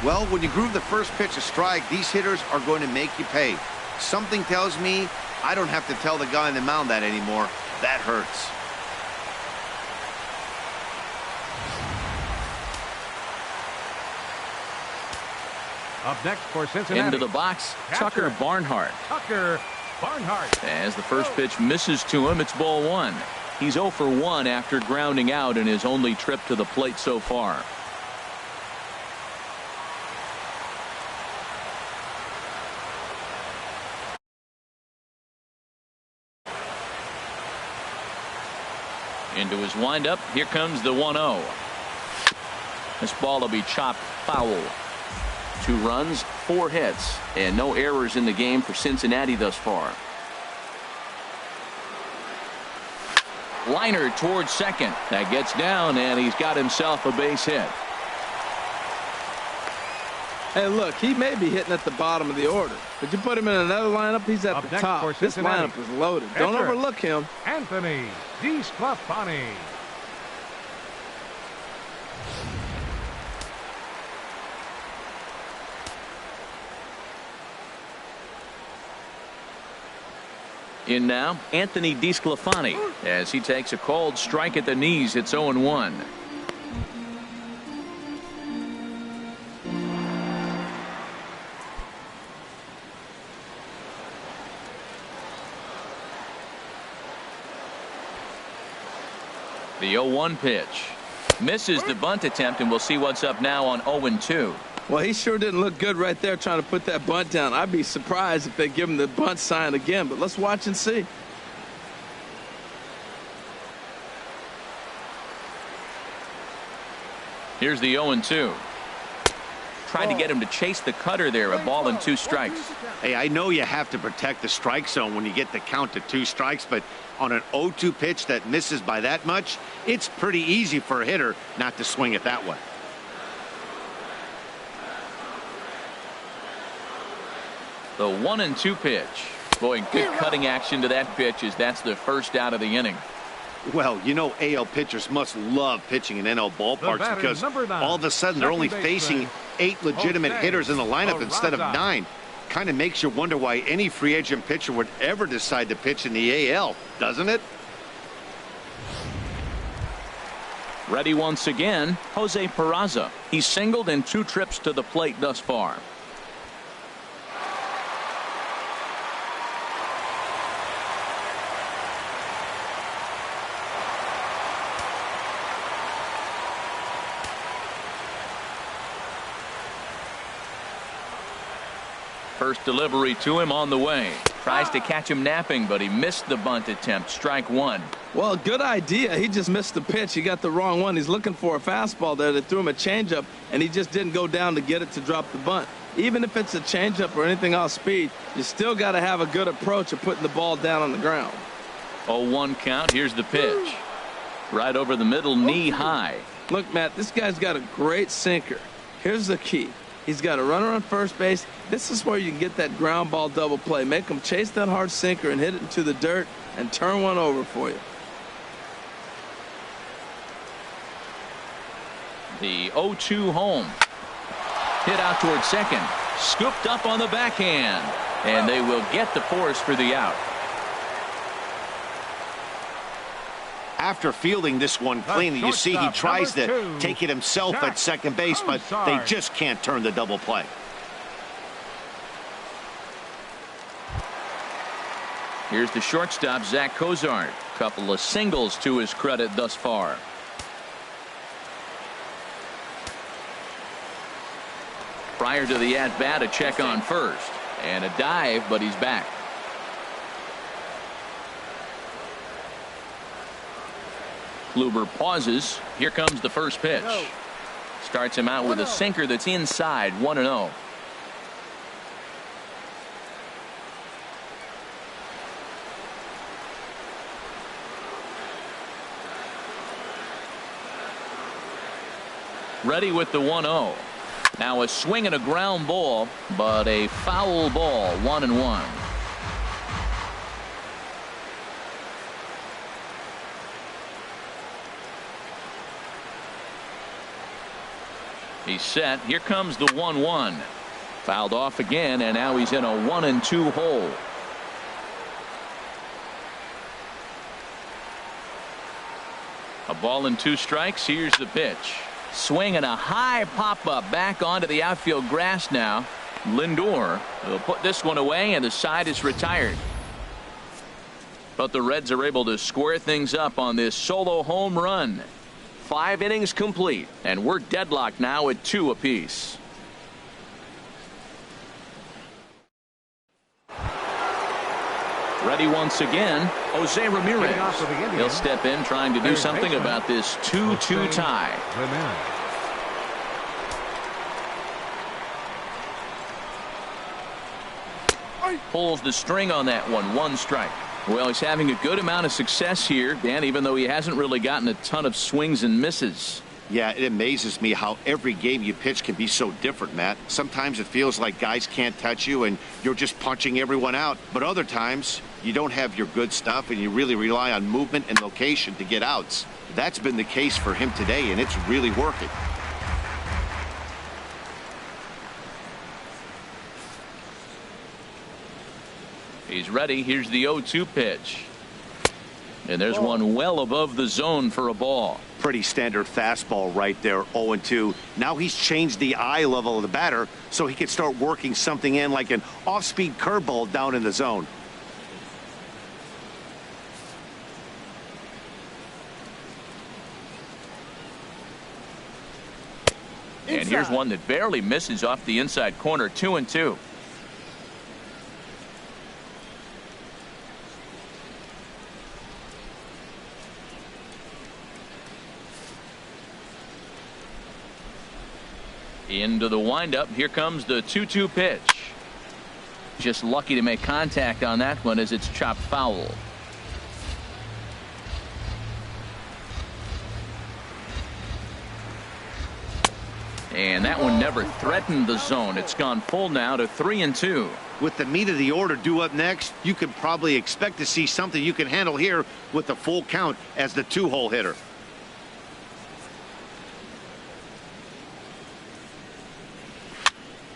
[SPEAKER 4] Well, when you groove the first pitch a strike, these hitters are going to make you pay. Something tells me I don't have to tell the guy on the mound that anymore. That hurts.
[SPEAKER 3] Up next for Cincinnati.
[SPEAKER 1] Into the box, Tucker Barnhart.
[SPEAKER 3] Tucker Barnhart.
[SPEAKER 1] As the first pitch misses to him, it's ball 1. He's 0 for 1 after grounding out in his only trip to the plate so far. Into his windup. Here comes the 1-0. This ball will be chopped foul. 2 runs, 4 hits, and no errors in the game for Cincinnati thus far. Liner towards second. That gets down, and he's got himself a base hit.
[SPEAKER 2] Hey, look, he may be hitting at the bottom of the order, but you put him in another lineup, he's at the top. This lineup is loaded. Don't overlook him.
[SPEAKER 3] Anthony DeSclafani.
[SPEAKER 1] In now, Anthony DeSclafani, as he takes a cold strike at the knees. It's 0-1. The 0-1 pitch. Misses the bunt attempt, and we'll see what's up now on 0-2.
[SPEAKER 2] Well, he sure didn't look good right there trying to put that bunt down. I'd be surprised if they give him the bunt sign again, but let's watch and see.
[SPEAKER 1] Here's the 0-2. Trying to get him to chase the cutter there. A ball and 2 strikes.
[SPEAKER 4] Hey, I know you have to protect the strike zone when you get the count to 2 strikes, but on an 0-2 pitch that misses by that much, it's pretty easy for a hitter not to swing at that one.
[SPEAKER 1] The 1-2 pitch. Boy, good cutting action to that pitch as that's the first out of the inning.
[SPEAKER 4] Well, you know AL pitchers must love pitching in NL ballparks because all of a sudden they're only facing 8 legitimate hitters in the lineup instead of 9. Kind of makes you wonder why any free agent pitcher would ever decide to pitch in the AL, doesn't it?
[SPEAKER 1] Ready once again, Jose Peraza. He's singled in 2 trips to the plate thus far. First delivery to him on the way. Tries to catch him napping, but he missed the bunt attempt. Strike 1.
[SPEAKER 2] Well, good idea. He just missed the pitch. He got the wrong one. He's looking for a fastball there. They threw him a changeup, and he just didn't go down to get it to drop the bunt. Even if it's a changeup or anything off speed, you still got to have a good approach of putting the ball down on the ground.
[SPEAKER 1] 0-1 count. Here's the pitch. Right over the middle, knee high.
[SPEAKER 2] Look, Matt, this guy's got a great sinker. Here's the key. He's got a runner on first base. This is where you can get that ground ball double play. Make him chase that hard sinker and hit it into the dirt and turn one over for you.
[SPEAKER 1] The 0-2 home. Hit out towards second. Scooped up on the backhand. And they will get the force for the out.
[SPEAKER 4] After fielding this one cleanly, you see he tries to take it himself at second base, but they just can't turn the double play.
[SPEAKER 1] Here's the shortstop, Zach COZART. Couple of singles to his credit thus far. Prior to the at-bat, a check on first. And a dive, but he's back. KLUBER pauses. Here comes the first pitch. Starts him out with a sinker that's inside. 1-0. Ready with the 1-0. Now a swing and a ground ball, but a foul ball. 1-1. He's set. Here comes the 1-1. Fouled off again, and now he's in a 1-2 hole. A ball and 2 strikes. Here's the pitch. Swing and a high pop-up back onto the outfield grass now. LINDOR will put this one away, and the side is retired. But the Reds are able to square things up on this solo home run. 5 innings complete, and we're deadlocked now at 2 apiece. Ready once again, Jose Ramirez. He'll step in trying to do something about this 2-2 tie. Pulls the string on that one. 1 strike. Well, he's having a good amount of success here, Dan, even though he hasn't really gotten a ton of swings and misses.
[SPEAKER 4] Yeah, it amazes me how every game you pitch can be so different, Matt. Sometimes it feels like guys can't touch you and you're just punching everyone out. But other times, you don't have your good stuff and you really rely on movement and location to get outs. That's been the case for him today, and it's really working.
[SPEAKER 1] He's ready. Here's the 0-2 pitch. And there's one well above the zone for a ball.
[SPEAKER 4] Pretty standard fastball right there, 0-2. Now he's changed the eye level of the batter so he can start working something in like an off-speed curveball down in the zone.
[SPEAKER 1] And here's one that barely misses off the inside corner. 2-2. Into the windup. Here comes the 2-2 pitch. Just lucky to make contact on that one as it's chopped foul. And that one never threatened the zone. It's gone full now to 3-2.
[SPEAKER 4] With the meat of the order due up next, you could probably expect to see something you can handle here with the full count as the 2-hole hitter.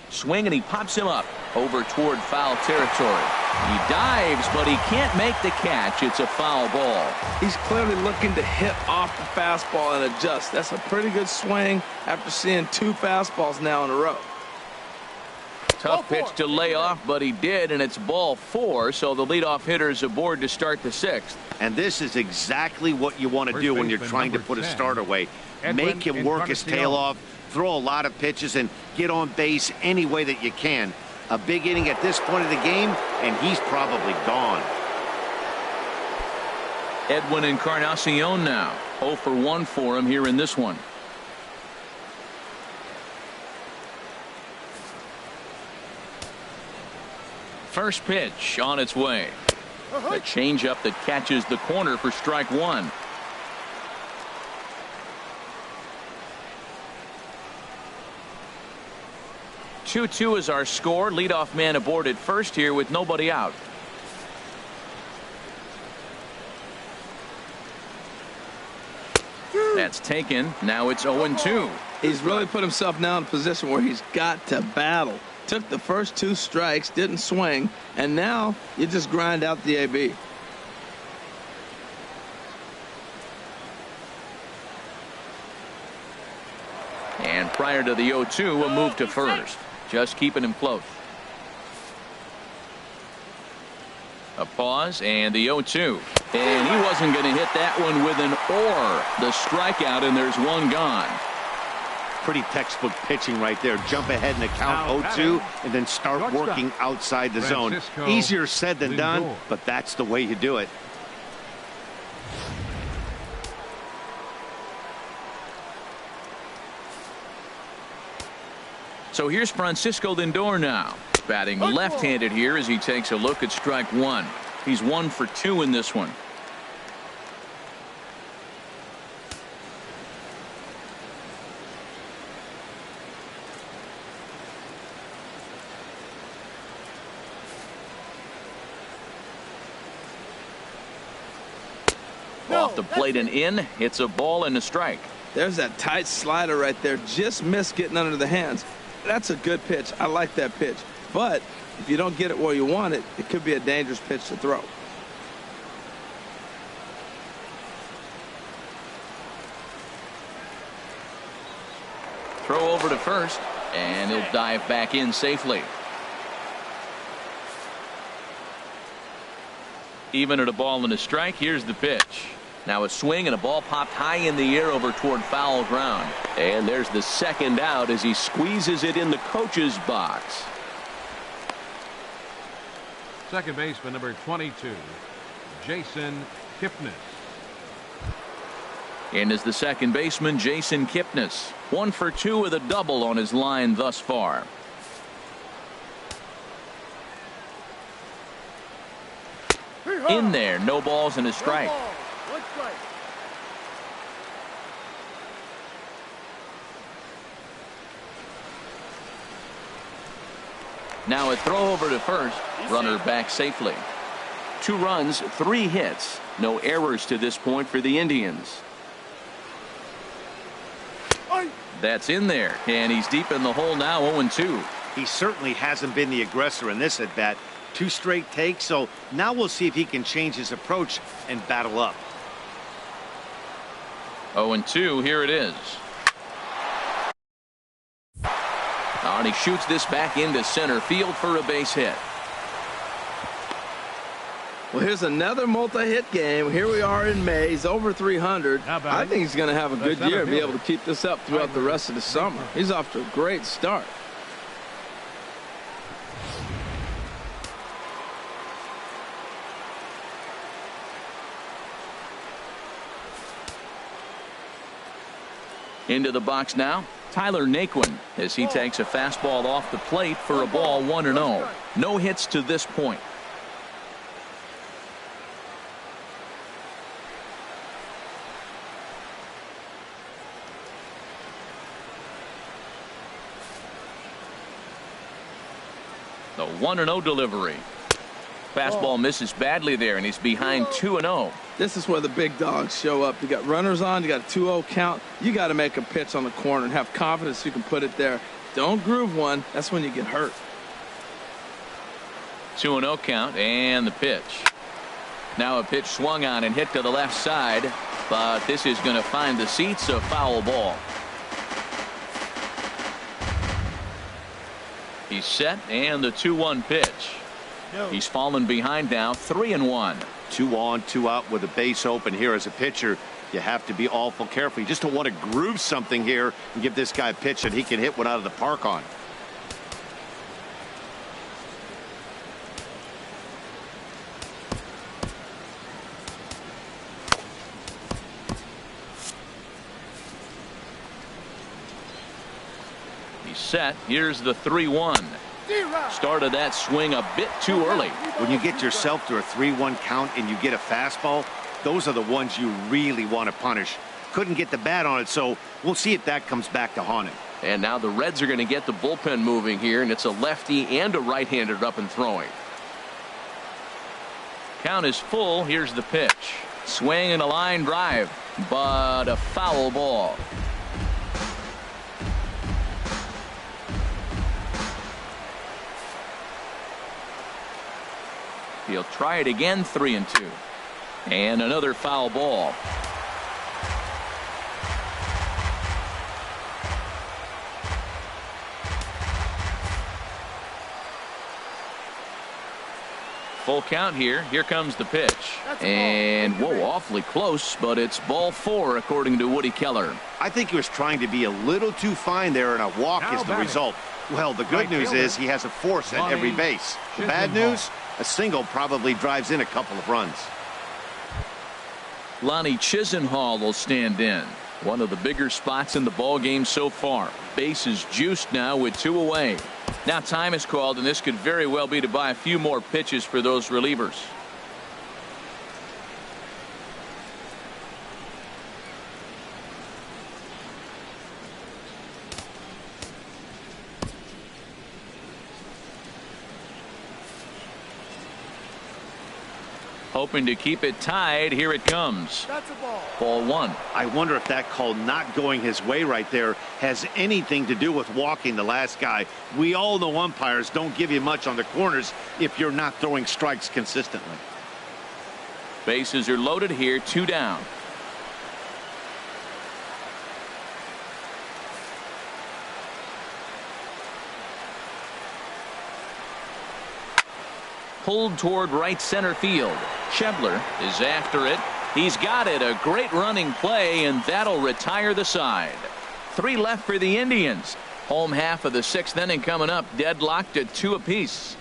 [SPEAKER 1] Swing, and he pops him up over toward foul territory. He dives, but he can't make the catch. It's a foul ball.
[SPEAKER 2] He's clearly looking to hit off the fastball and adjust. That's a pretty good swing after seeing 2 fastballs now in a row.
[SPEAKER 1] Tough pitch to lay off, but he did, and it's ball 4, so the leadoff hitter is aboard to start the 6th.
[SPEAKER 4] And this is exactly what you want to do when you're trying to put a start away. Make him work his tail off, throw a lot of pitches, and get on base any way that you can. A big inning at this point of the game, and he's probably gone.
[SPEAKER 1] Edwin Encarnacion now. 0 for 1 for him here in this one. First pitch on its way. A changeup that catches the corner for strike 1. Two is our score. Leadoff man aboard at first here with nobody out. That's taken. Now it's 0-2.
[SPEAKER 2] He's really put himself now in a position where he's got to battle. Took the first 2 strikes, didn't swing, and now you just grind out the AB.
[SPEAKER 1] And prior to the 0-2, a move to first. Just keeping him close. A pause and the 0-2. And he wasn't going to hit that one with an or. The strikeout, and there's one gone.
[SPEAKER 4] Pretty textbook pitching right there. Jump ahead in the count 0-2 and then start working outside the zone. Easier said than done, but that's the way you do it.
[SPEAKER 1] So here's Francisco Lindor now. Batting left-handed here as he takes a look at strike 1. He's 1 for 2 in this one. Off the plate and in. It's a ball and a strike.
[SPEAKER 2] There's that tight slider right there. Just missed getting under the hands. That's a good pitch. I like that pitch. But if you don't get it where you want it, it could be a dangerous pitch to throw.
[SPEAKER 1] Throw over to first, and he'll dive back in safely. Even at a ball and a strike, here's the pitch. Now a swing and a ball popped high in the air over toward foul ground. And there's the second out as he squeezes it in the coach's box.
[SPEAKER 3] Second baseman number 22, Jason KIPNIS.
[SPEAKER 1] And is the second baseman Jason KIPNIS. 1 for 2 with a double on his line thus far. In there, no balls and a strike. Now a throw over to first. Runner back safely. 2 runs, 3 hits. No errors to this point for the Indians. That's in there, and he's deep in the hole now. 0-2.
[SPEAKER 4] He certainly hasn't been the aggressor in this at bat. 2 straight takes, so now we'll see if he can change his approach and battle up.
[SPEAKER 1] 0-2, here it is. And he shoots this back into center field for a base hit.
[SPEAKER 2] Well, here's another multi-hit game. Here we are in May. He's over 300. I think he's going to have a good year and be able to keep this up throughout the rest of the summer. He's off to a great start.
[SPEAKER 1] Into the box now, Tyler Naquin, as he takes a fastball off the plate for a ball 1-0. No hits to this point. The 1-0 delivery. Fastball misses badly there, and he's behind 2-0.
[SPEAKER 2] This is where the big dogs show up. You got runners on, you got a 2-0 count. You got to make a pitch on the corner and have confidence you can put it there. Don't groove one. That's when you get hurt.
[SPEAKER 1] 2-0 count, and the pitch. Now a pitch swung on and hit to the left side, but this is going to find the seats, a foul ball. He's set, and the 2-1 pitch. He's fallen behind now, 3-1.
[SPEAKER 4] 2 on, 2 out with a base open here. As a pitcher, you have to be awful careful. You just don't want to groove something here and give this guy a pitch that he can hit one out of the park on.
[SPEAKER 1] He's set. Here's the 3-1. Started that swing a bit too early.
[SPEAKER 4] When you get yourself to a 3-1 count and you get a fastball, those are the ones you really want to punish. Couldn't get the bat on it, so we'll see if that comes back to haunt him.
[SPEAKER 1] And now the Reds are going to get the bullpen moving here, and it's a lefty and a right-hander up and throwing. Count is full. Here's the pitch. Swing and a line drive, but a foul ball. He'll try it again, 3-2. And another foul ball. Full count here. Here comes the pitch. And whoa, awfully close, but it's ball 4 according to Woody Keller.
[SPEAKER 4] I think he was trying to be a little too fine there, and a walk is the result. Well, the good news is he has a force at every base. The bad news, a single probably drives in a couple of runs.
[SPEAKER 1] Lonnie Chisenhall will stand in. One of the bigger spots in the ball game so far. Base is juiced now with 2 away. Now time is called, and this could very well be to buy a few more pitches for those relievers. Hoping to keep it tied. Here it comes.
[SPEAKER 5] That's a ball.
[SPEAKER 1] Ball 1.
[SPEAKER 4] I wonder if that call not going his way right there has anything to do with walking the last guy. We all know umpires don't give you much on the corners if you're not throwing strikes consistently.
[SPEAKER 1] Bases are loaded here. 2 down. Pulled toward right center field. SCHEBLER is after it. He's got it. A great running play, and that'll retire the side. 3 left for the Indians. Home half of the 6th inning coming up. Deadlocked at 2 apiece.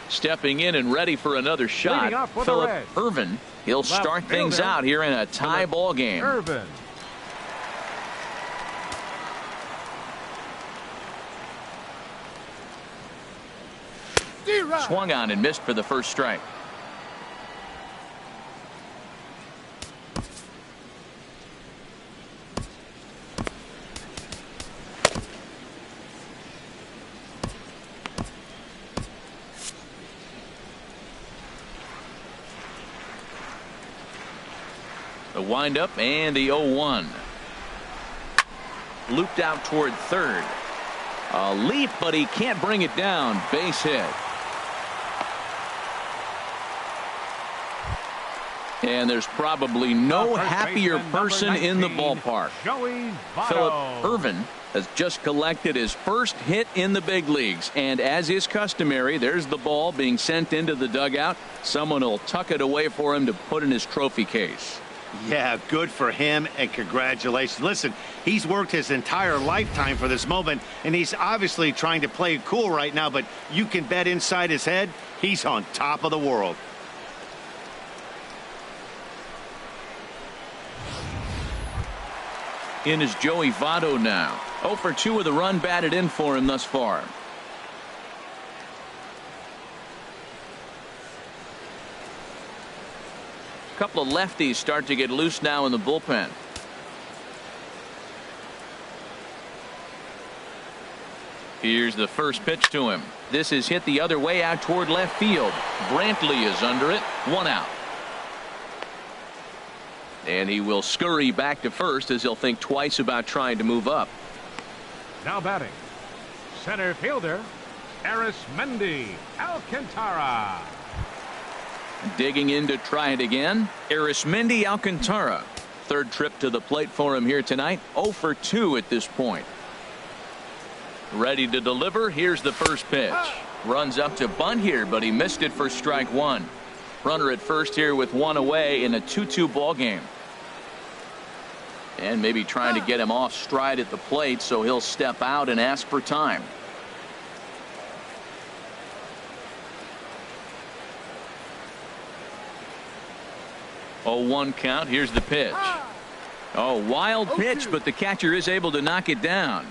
[SPEAKER 1] Stepping in and ready for another shot, PHILLIP ERVIN. He'll start things out here in a tie ball game.
[SPEAKER 3] ERVIN.
[SPEAKER 1] Swung on and missed for the first strike. The windup and the 0-1. Looped out toward third. A leap, but he can't bring it down. Base hit. And there's probably no happier person in the ballpark. PHILLIP ERVIN has just collected his first hit in the big leagues. And as is customary, there's the ball being sent into the dugout. Someone will tuck it away for him to put in his trophy case.
[SPEAKER 4] Yeah, good for him, and congratulations. Listen, he's worked his entire lifetime for this moment, and he's obviously trying to play it cool right now, but you can bet inside his head, he's on top of the world.
[SPEAKER 1] In is Joey VOTTO now. 0 for 2 with a run batted in for him thus far. A couple of lefties start to get loose now in the bullpen. Here's the first pitch to him. This is hit the other way out toward left field. Brantley is under it. 1 out. And he will scurry back to first as he'll think twice about trying to move up.
[SPEAKER 3] Now batting, center fielder, ARISMENOY, ALCANTARA.
[SPEAKER 1] Digging in to try it again, ARISMENOY ALCANTARA. Third trip to the plate for him here tonight. 0 for 2 at this point. Ready to deliver. Here's the first pitch. Runs up to bunt here, but he missed it for strike 1. Runner at first here with 1 away in a 2-2 ball game. And maybe trying to get him off stride at the plate, so he'll step out and ask for time. Oh, 1 count. Here's the pitch. Oh, wild pitch, but the catcher is able to knock it down.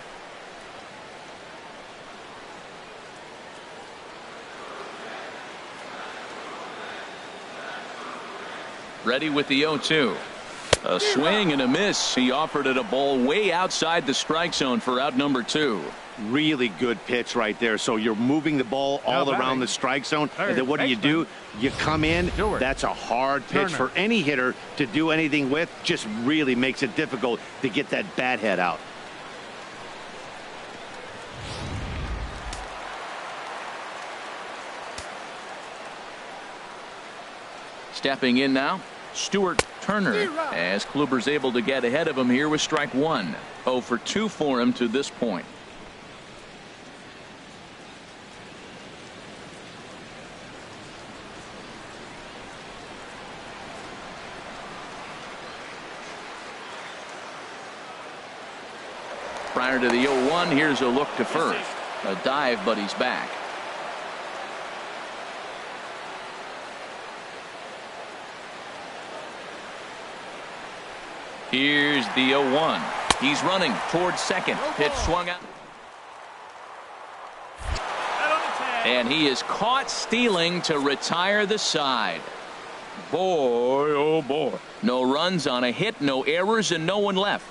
[SPEAKER 1] Ready with the 0-2. A swing and a miss. He offered it a ball way outside the strike zone for out number 2.
[SPEAKER 4] Really good pitch right there. So you're moving the ball all around the strike zone. And then what do? You come in. That's a hard pitch for any hitter to do anything with. Just really makes it difficult to get that bat head out.
[SPEAKER 1] Stepping in now, Stuart Turner, as KLUBER's able to get ahead of him here with strike 1. 0 for 2 for him to this point. Prior to the 0-1, here's a look to first. A dive, but he's back. Here's the 0-1. He's running towards second. Pitch swung out. And he is caught stealing to retire the side. Boy, oh boy. No runs on a hit, no errors, and no one left.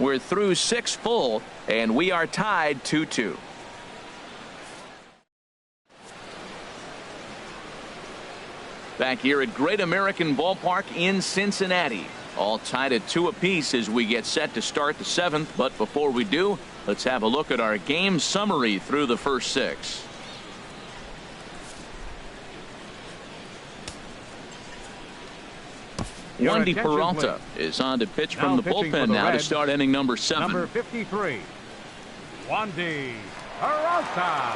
[SPEAKER 1] We're through 6 full, and we are tied 2-2. Back here at Great American Ballpark in Cincinnati. All tied at 2 apiece as we get set to start the 7th. But before we do, let's have a look at our game summary through the first 6. Wandy Peralta is on to pitch from the bullpen now to start inning number 7.
[SPEAKER 3] Number 53, Wandy Peralta.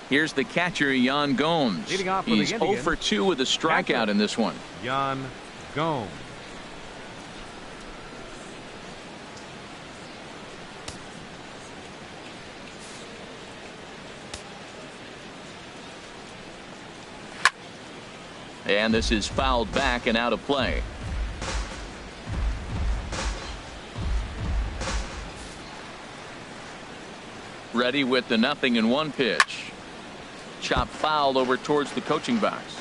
[SPEAKER 1] Here's the catcher, Yan Gomes. He's 0 for 2 with a strikeout in this one.
[SPEAKER 3] Yan Gomes.
[SPEAKER 1] And this is fouled back and out of play. Ready with the 0-1 pitch. Chop fouled over towards the coaching box.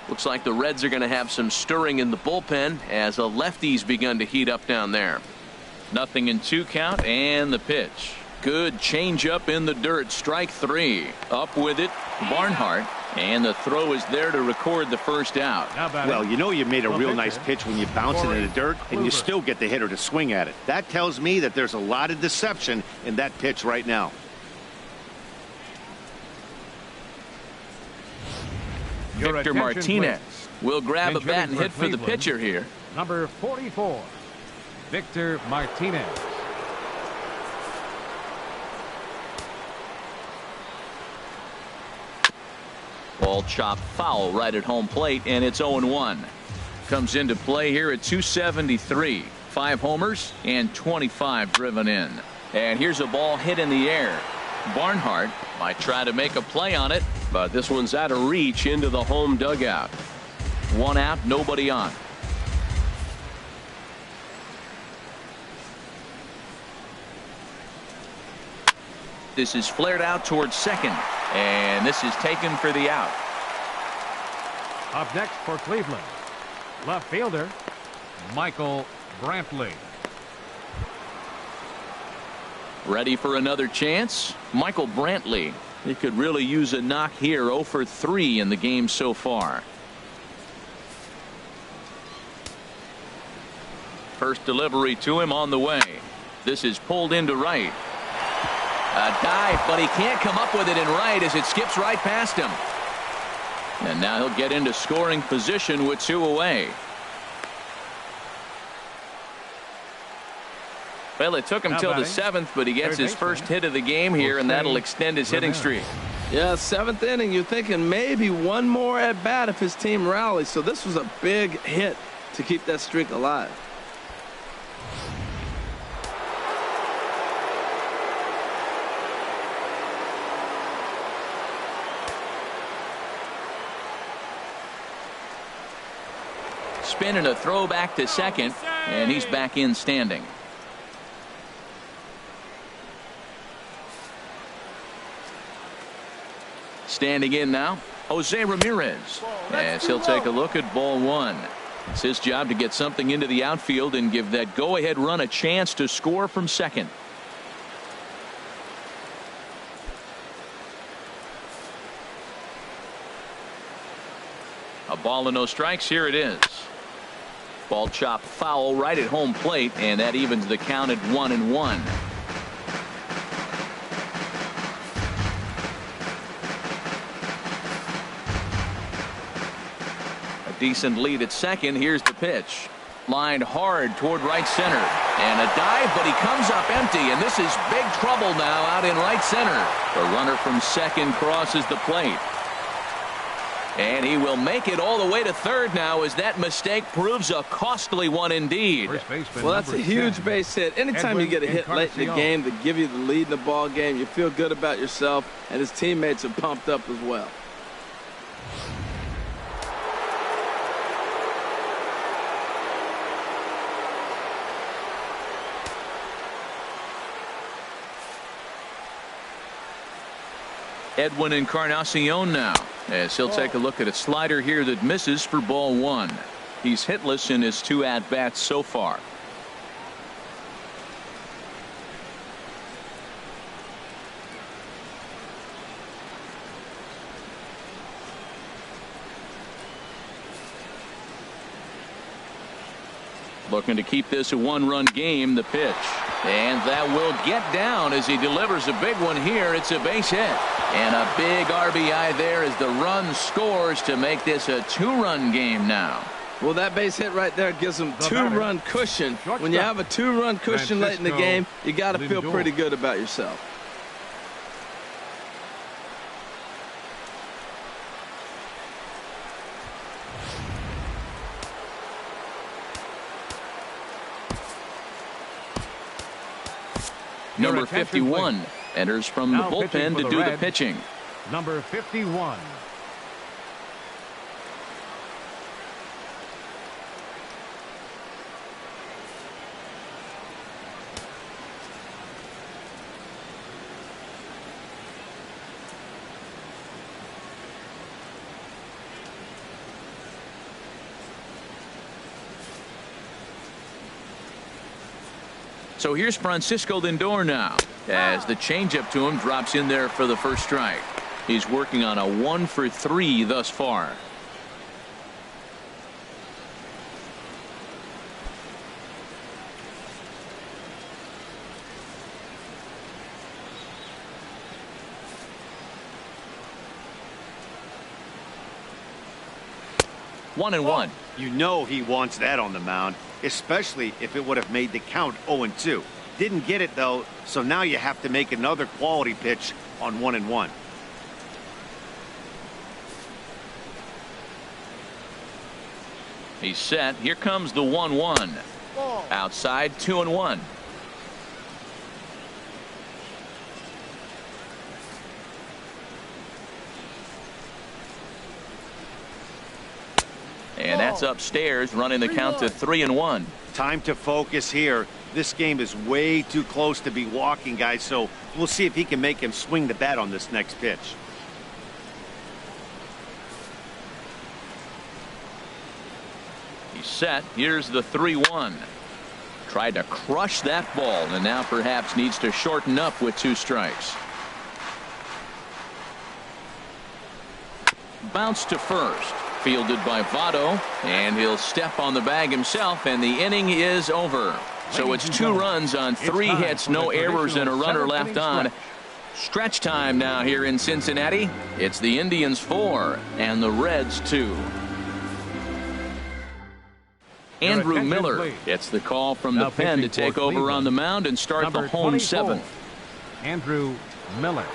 [SPEAKER 1] Looks like the Reds are going to have some stirring in the bullpen as a lefty's begun to heat up down there. 0-2 count and the pitch. Good changeup in the dirt. Strike 3. Up with it, Barnhart. And the throw is there to record the first out.
[SPEAKER 4] Well, you know you made a real nice pitch when you bounce it in the dirt and you still get the hitter to swing at it. That tells me that there's a lot of deception in that pitch right now.
[SPEAKER 1] Victor Martinez will grab a bat and hit for the pitcher here.
[SPEAKER 3] Number 44, Victor Martinez.
[SPEAKER 1] Ball chopped foul right at home plate, and it's 0-1. Comes into play here at 273. 5 homers and 25 driven in. And here's a ball hit in the air. Barnhart might try to make a play on it, but this one's out of reach into the home dugout. 1 out, nobody on. This is flared out towards second, and this is taken for the out.
[SPEAKER 3] Up next for Cleveland, left fielder Michael Brantley.
[SPEAKER 1] Ready for another chance? Michael Brantley. He could really use a knock here. 0 for 3 in the game so far. First delivery to him on the way. This is pulled into right. A dive, but he can't come up with it in right as it skips right past him. And now he'll get into scoring position with 2 away. Well, it took him till the 7th, but he gets his first hit of the game here, and that'll extend his hitting streak.
[SPEAKER 2] Yeah, 7th inning, you're thinking maybe one more at bat if his team rallies. So this was a big hit to keep that streak alive.
[SPEAKER 1] Spin and a throw back to second, and he's back in standing. Standing in now, Jose Ramirez, as he'll take a look at ball 1. It's his job to get something into the outfield and give that go-ahead run a chance to score from second. A ball and no strikes. Here it is. Ball chopped foul right at home plate, and that evens the count at 1-1. A decent lead at second. Here's the pitch. Lined hard toward right center. And a dive, but he comes up empty, and this is big trouble now out in right center. The runner from second crosses the plate. And he will make it all the way to third now as that mistake proves a costly one indeed.
[SPEAKER 2] Well, that's a huge base hit. Anytime you get a hit late in the game to give you the lead in the ball game, you feel good about yourself, and his teammates are pumped up as well.
[SPEAKER 1] Edwin Encarnacion now, as he'll take a look at a slider here that misses for ball 1. He's hitless in his 2 at-bats so far. Looking to keep this a 1-run game. The pitch, and that will get down as he delivers a big one here. It's a base hit, and a big RBI there as the run scores to make this a 2-run game now.
[SPEAKER 2] Well, that base hit right there gives them 2-run cushion. When you have a 2-run cushion late in the game, you got to feel pretty good about yourself.
[SPEAKER 1] Number 51 enters from the bullpen to do the pitching.
[SPEAKER 3] Number 51.
[SPEAKER 1] So here's Francisco Lindor now, as the changeup to him drops in there for the first strike. He's working on a 1 for 3 thus far. One and one.
[SPEAKER 4] You know he wants that on the mound, especially if it would have made the count 0-2. Didn't get it though, so now you have to make another quality pitch on 1-1.
[SPEAKER 1] He's set. Here comes the 1-1. Outside, 2-1. And that's upstairs, running the count to 3-1.
[SPEAKER 4] Time to focus here. This game is way too close to be walking, guys, so we'll see if he can make him swing the bat on this next pitch.
[SPEAKER 1] He's set. Here's the 3-1. Tried to crush that ball, and now perhaps needs to shorten up with 2 strikes. Bounce to first. Fielded by Votto, and he'll step on the bag himself, and the inning is over. So it's 2 runs on 3 hits, no errors, and a runner left on. Stretch time now here in Cincinnati. It's the Indians 4 and the Reds 2. Andrew Miller gets the call from the pen to take over on the mound and start the home 7th.
[SPEAKER 3] Andrew Miller.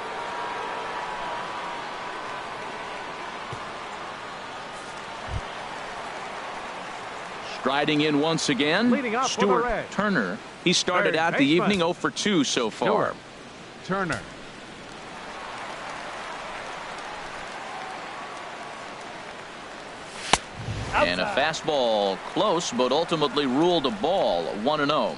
[SPEAKER 1] Striding in once again, Stuart Turner. He started out the evening 0 for 2 so far.
[SPEAKER 3] Turner.
[SPEAKER 1] And a fastball close, but ultimately ruled a ball. 1-0.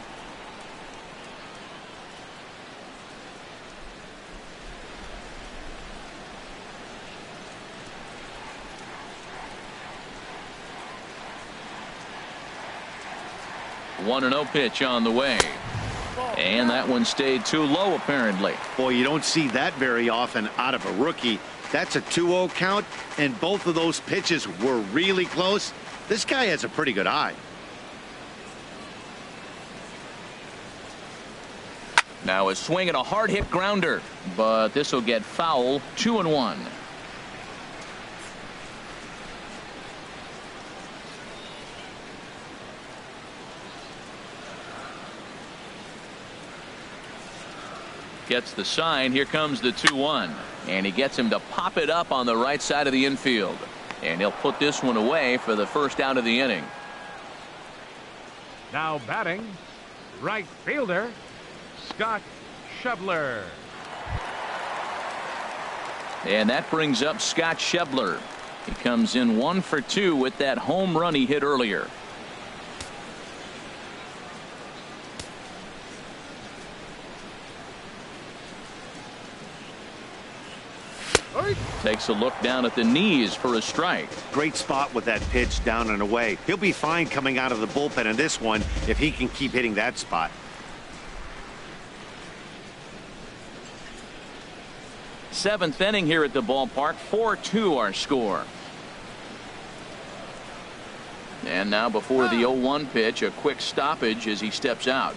[SPEAKER 1] One 1-0 pitch on the way. And that one stayed too low, apparently.
[SPEAKER 4] Boy, you don't see that very often out of a rookie. That's a 2-0 count, and both of those pitches were really close. This guy has a pretty good eye.
[SPEAKER 1] Now a swing and a hard hit grounder, but this will get foul. 2-1. Gets the sign. Here comes the 2-1, and he gets him to pop it up on the right side of the infield, and he'll put this one away for the first out of the inning.
[SPEAKER 3] Now batting, right fielder Scott Schebler.
[SPEAKER 1] And that brings up Scott Schebler. He comes in 1 for 2 with that home run he hit earlier. Takes a look down at the knees for a strike.
[SPEAKER 4] Great spot with that pitch down and away. He'll be fine coming out of the bullpen in this one if he can keep hitting that spot.
[SPEAKER 1] 7th inning here at the ballpark. 4-2 our score. And now before the 0-1 pitch, a quick stoppage as he steps out.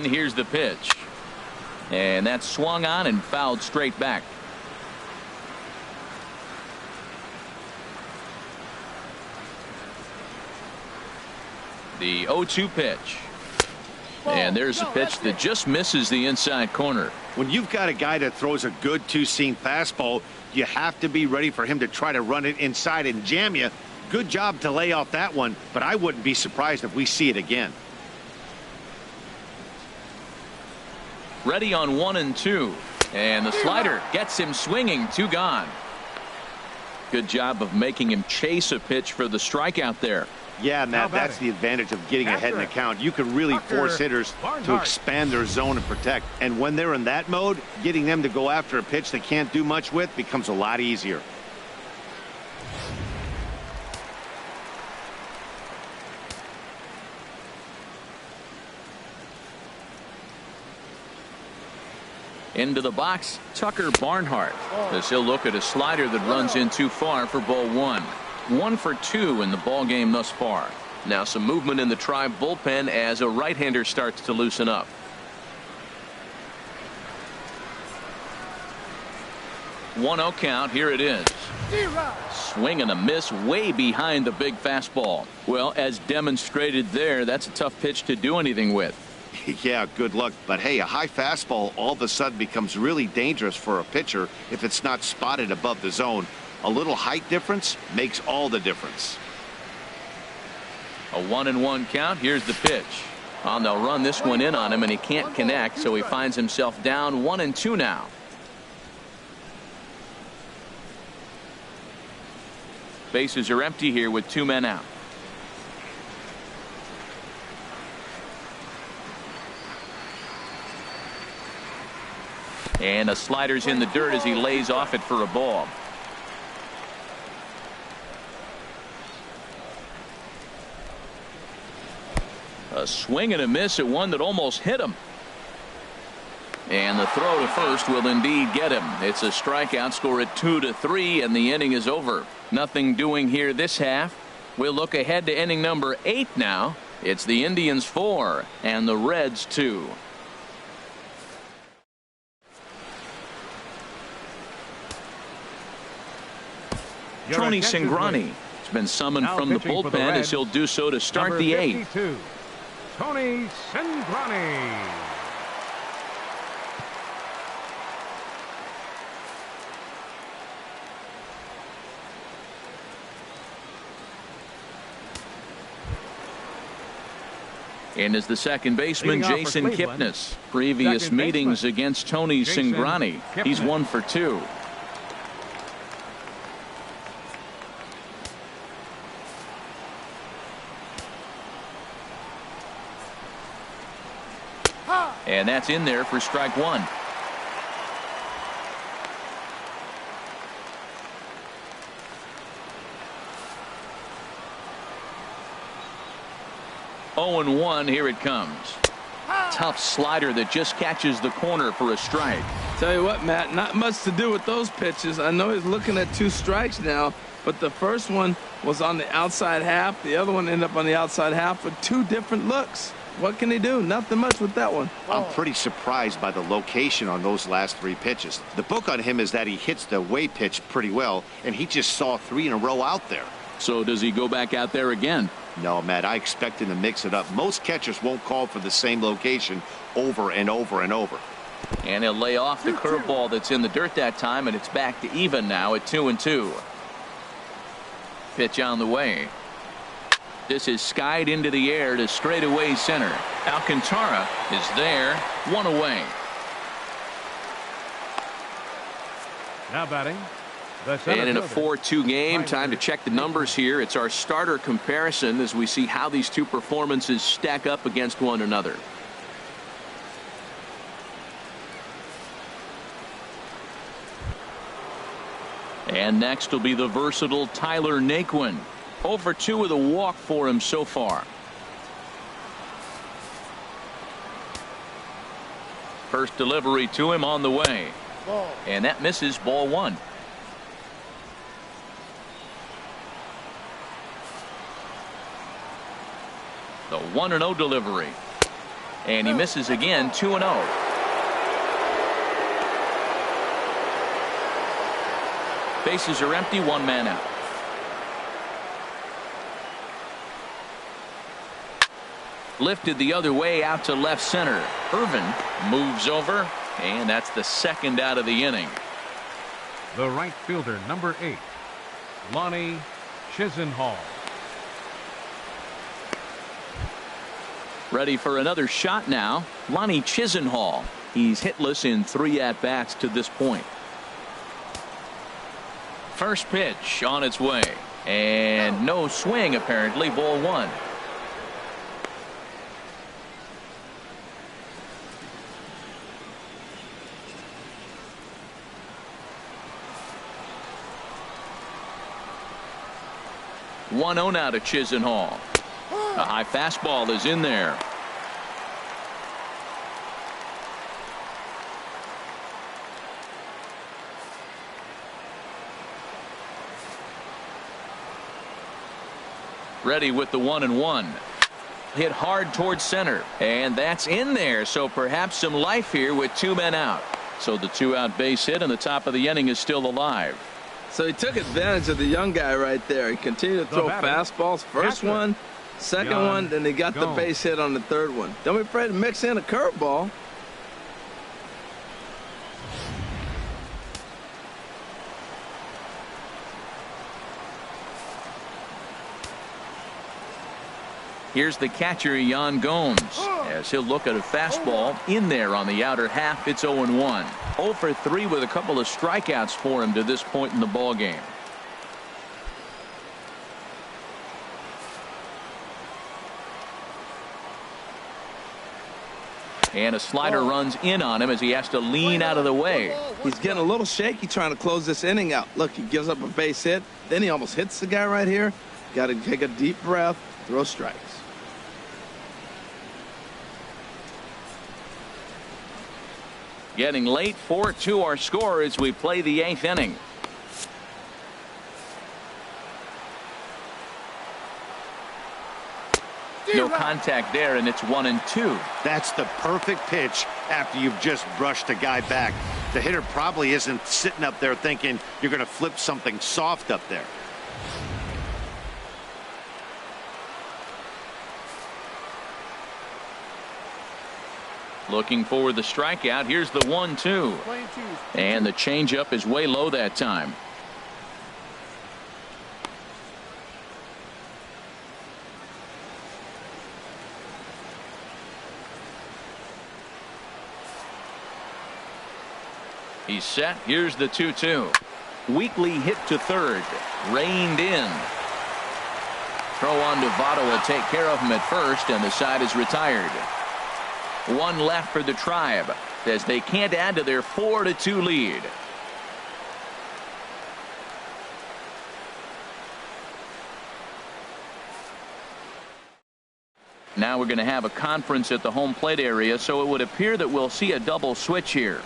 [SPEAKER 1] Here's the pitch, and that's swung on and fouled straight back. The 0-2 pitch, and there's a pitch that just misses the inside corner.
[SPEAKER 4] When you've got a guy that throws a good 2-seam fastball, you have to be ready for him to try to run it inside and jam you. Good job to lay off that one, but I wouldn't be surprised if we see it again.
[SPEAKER 1] Ready on 1-2, and the slider gets him swinging. 2 gone. Good job of making him chase a pitch for the strikeout there.
[SPEAKER 4] Yeah, Matt, that's the advantage of getting ahead in the count. You can really force hitters to expand their zone and protect. And when they're in that mode, getting them to go after a pitch they can't do much with becomes a lot easier.
[SPEAKER 1] Into the box, Tucker Barnhart, as he'll look at a slider that runs in too far for ball one. 1 for 2 in the ball game thus far. Now some movement in the Tribe bullpen as a right-hander starts to loosen up. 1-0 count. Here it is. Swing and a miss way behind the big fastball. Well, as demonstrated there, that's a tough pitch to do anything with.
[SPEAKER 4] Yeah, good luck. But hey, a high fastball all of a sudden becomes really dangerous for a pitcher if it's not spotted above the zone. A little height difference makes all the difference.
[SPEAKER 1] A 1-1 count. Here's the pitch. They'll run this one in on him, and he can't connect, so he finds himself down 1-2 now. Bases are empty here with 2 men out. And a slider's in the dirt as he lays off it for a ball. A swing and a miss at one that almost hit him. And the throw to first will indeed get him. It's a strikeout, score at 2-3, and the inning is over. Nothing doing here this half. We'll look ahead to inning number 8 now. It's the Indians 4 and the Reds 2. Tony Cingrani has been summoned
[SPEAKER 3] Now
[SPEAKER 1] from the
[SPEAKER 3] pitching for the
[SPEAKER 1] bullpen
[SPEAKER 3] Reds,
[SPEAKER 1] as he'll do so to start
[SPEAKER 3] number
[SPEAKER 1] the 8th.
[SPEAKER 3] 52, Tony Cingrani.
[SPEAKER 1] And as the second baseman,
[SPEAKER 3] Leading off for
[SPEAKER 1] Jason
[SPEAKER 3] Cleveland,
[SPEAKER 1] Kipnis. Previous
[SPEAKER 3] second
[SPEAKER 1] meetings
[SPEAKER 3] baseman,
[SPEAKER 1] against Tony
[SPEAKER 3] Jason
[SPEAKER 1] Cingrani. He's
[SPEAKER 3] Kipnis.
[SPEAKER 1] 1 for 2. And that's in there for strike 1. Oh, and 1. Here it comes. Tough slider that just catches the corner for a strike.
[SPEAKER 2] Tell you what, Matt, not much to do with those pitches. I know he's looking at 2 strikes now, but the first one was on the outside half. The other one ended up on the outside half with 2 different looks. What can he do? Nothing much with that one.
[SPEAKER 4] I'm pretty surprised by the location on those last 3 pitches. The book on him is that he hits the away pitch pretty well, and he just saw 3 in a row out there.
[SPEAKER 1] So does he go back out there again?
[SPEAKER 4] No, Matt, I expect him to mix it up. Most catchers won't call for the same location over and over and over.
[SPEAKER 1] And he'll lay off the curveball that's in the dirt that time, and it's back to even now at 2-2. Pitch on the way. This is skied into the air to straightaway center. Alcantara is there, 1 away.
[SPEAKER 3] Now batting.
[SPEAKER 1] And in a 4-2 game, time to check the numbers here. It's our starter comparison as we see how these 2 performances stack up against one another. And next will be the versatile Tyler Naquin. 0 for 2 with a walk for him so far. First delivery to him on the way. And that misses, ball 1. The 1-0 delivery. And he misses again, 2-0. Bases are empty, 1 man out. Lifted the other way out to left center. Irvin moves over, and that's the 2nd out of the inning.
[SPEAKER 3] The right fielder, number 8, Lonnie Chisenhall.
[SPEAKER 1] Ready for another shot now. Lonnie Chisenhall. He's hitless in 3 at-bats to this point. First pitch on its way. And no swing, apparently. Ball one. One 0 now to Chisenhall. A high fastball is in there. Ready with the 1-1. Hit hard towards center, and that's in there. So perhaps some life here with 2 men out. So the 2-out base hit and the top of the inning is still alive.
[SPEAKER 2] So he took advantage of the young guy right there. He continued to throw fastballs. First one, second one, then he got the base hit on the third one. Don't be afraid to mix in a curveball.
[SPEAKER 1] Here's the catcher, Yan Gomes, as he'll look at a fastball in there on the outer half. It's 0-1. 0 for 3 with a couple of strikeouts for him to this point in the ball game. And a slider runs in on him as he has to lean out of the way.
[SPEAKER 2] He's getting a little shaky trying to close this inning out. Look, he gives up a base hit. Then he almost hits the guy right here. Got to take a deep breath, throw strikes.
[SPEAKER 1] Getting late, 4-2 our score as we play the 8th inning. No contact there, and it's 1-2.
[SPEAKER 4] That's the perfect pitch after you've just brushed a guy back. The hitter probably isn't sitting up there thinking you're going to flip something soft up there.
[SPEAKER 1] Looking for the strikeout. Here's the 1-2. And the changeup is way low that time. He's set. Here's the 2-2. Weakly hit to third. Reined in. Throw on to VOTTO will take care of him at first, and the side is retired. One left for the Tribe as they can't add to their 4-2 lead. Now we're going to have a conference at the home plate area, so it would appear that we'll see a double switch here.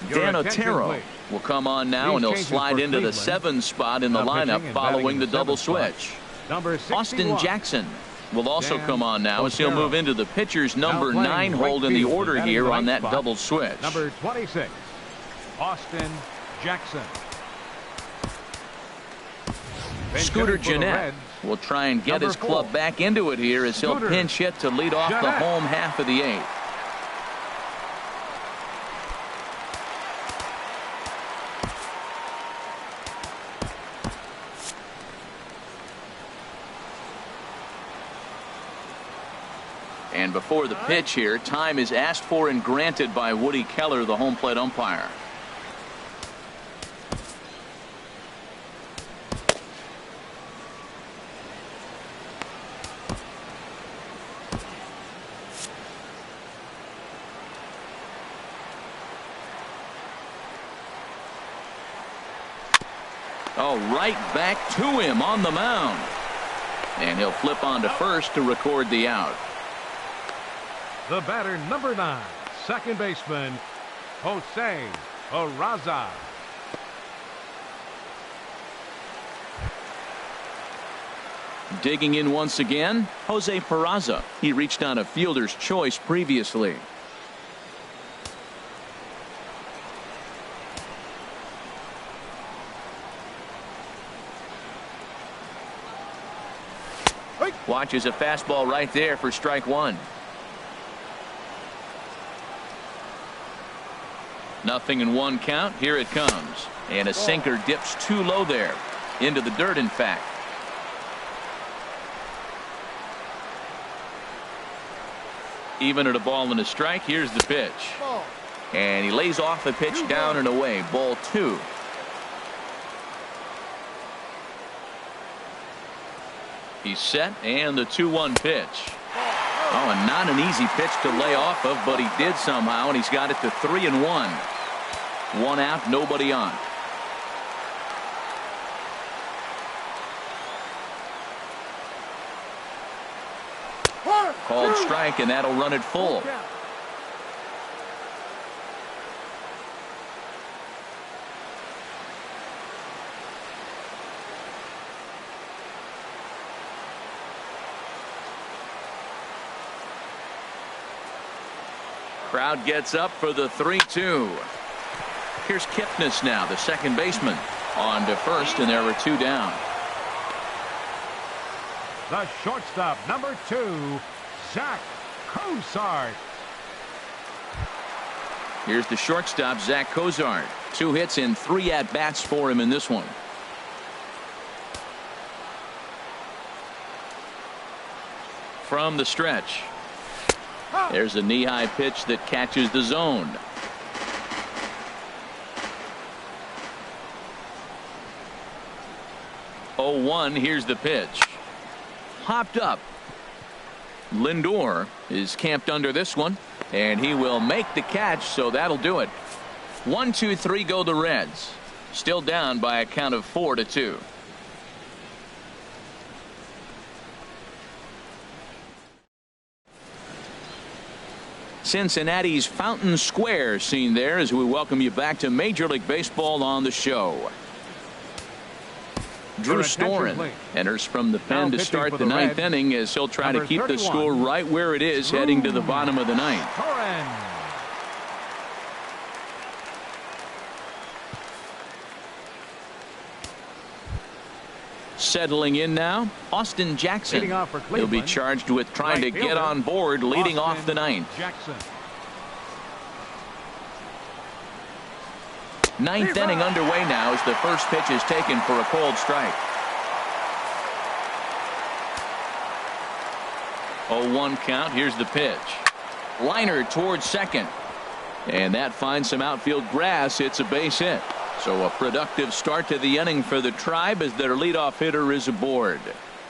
[SPEAKER 1] Dan Otero will come on now, and he'll slide into the 7 spot in the lineup following the double switch. Austin Jackson will also come on now as he'll move into the pitcher's number 9 hold in the order here on that double switch.
[SPEAKER 3] Number 26, Austin Jackson.
[SPEAKER 1] Scooter Gennett will try and get his club back into it here as he'll pinch hit to lead off the home half of the 8th. And before the pitch here, time is asked for and granted by Woody Keller, the home plate umpire. Oh, right back to him on the mound. And he'll flip on to first to record the out.
[SPEAKER 3] The batter, number 9, second baseman, Jose PERAZA.
[SPEAKER 1] Digging in once again, Jose PERAZA. He reached on a fielder's choice previously. Watches a fastball right there for strike 1. 0-1 count. Here it comes. And a sinker dips too low there. Into the dirt, in fact. Even at a ball and a strike, here's the pitch. And he lays off the pitch down and away. Ball 2. He's set, and the 2-1 pitch. Oh, and not an easy pitch to lay off of, but he did somehow, and he's got it to 3-1. 1 out, nobody on. Called strike, and that'll run it full. Crowd gets up for the 3-2. Here's KIPNIS now, the second baseman, on to first, and there were 2 down.
[SPEAKER 3] The shortstop, number 2, ZACK. COZART.
[SPEAKER 1] Here's the shortstop, ZACK COZART. 2 hits and 3 at-bats for him in this one. From the stretch. There's a knee-high pitch that catches the zone. Oh, 1, here's the pitch. Hopped up. Lindor is camped under this one, and he will make the catch, so that'll do it. 1, 2, 3 go the Reds. Still down by a count of 4-2. Cincinnati's Fountain Square scene there as we welcome you back to Major League Baseball on the show. Drew Storen enters from the pen to start the 9th inning as he'll try to keep the score right where it is heading to the bottom of the 9th. Settling in now, Austin Jackson. He'll be charged with trying to get on board leading off the 9th. 9th inning underway now as the first pitch is taken for a called strike. 0-1 count. Here's the pitch. Liner towards second. And that finds some outfield grass. It's a base hit. So a productive start to the inning for the Tribe as their leadoff hitter is aboard.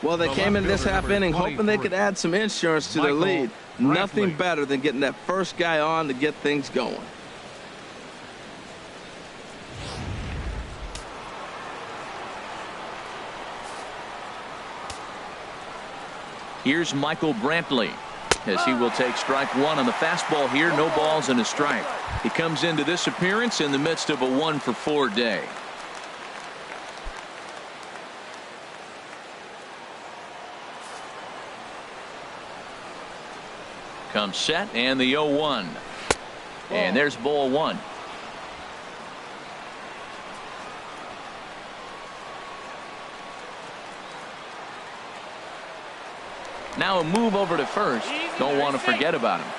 [SPEAKER 2] Well, they came in this half inning hoping they could add some insurance to their lead. Nothing better than getting that first guy on to get things going.
[SPEAKER 1] Here's Michael Brantley as he will take strike 1 on the fastball here. No balls and a strike. He comes into this appearance in the midst of a 1-for-4 day. Comes set and the 0-1. And there's ball 1. Now a move over to first. Don't want to forget about him.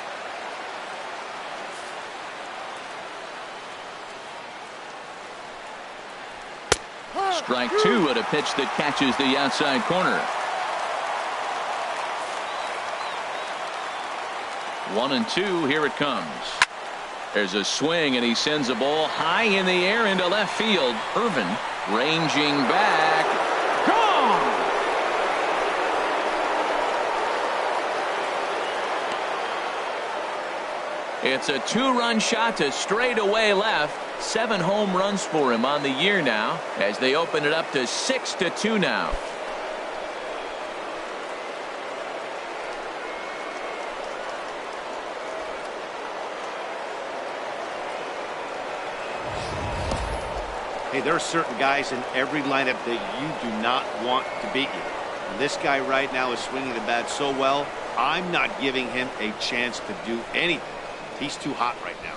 [SPEAKER 1] Strike 2 at a pitch that catches the outside corner. 1-2. Here it comes. There's a swing and he sends a ball high in the air into left field. ERVIN ranging back. Gone. It's a 2-run shot to straightaway left. 7 home runs for him on the year now as they open it up to 6-2 now.
[SPEAKER 4] Hey, there are certain guys in every lineup that you do not want to beat you. And this guy right now is swinging the bat so well, I'm not giving him a chance to do anything. He's too hot right now.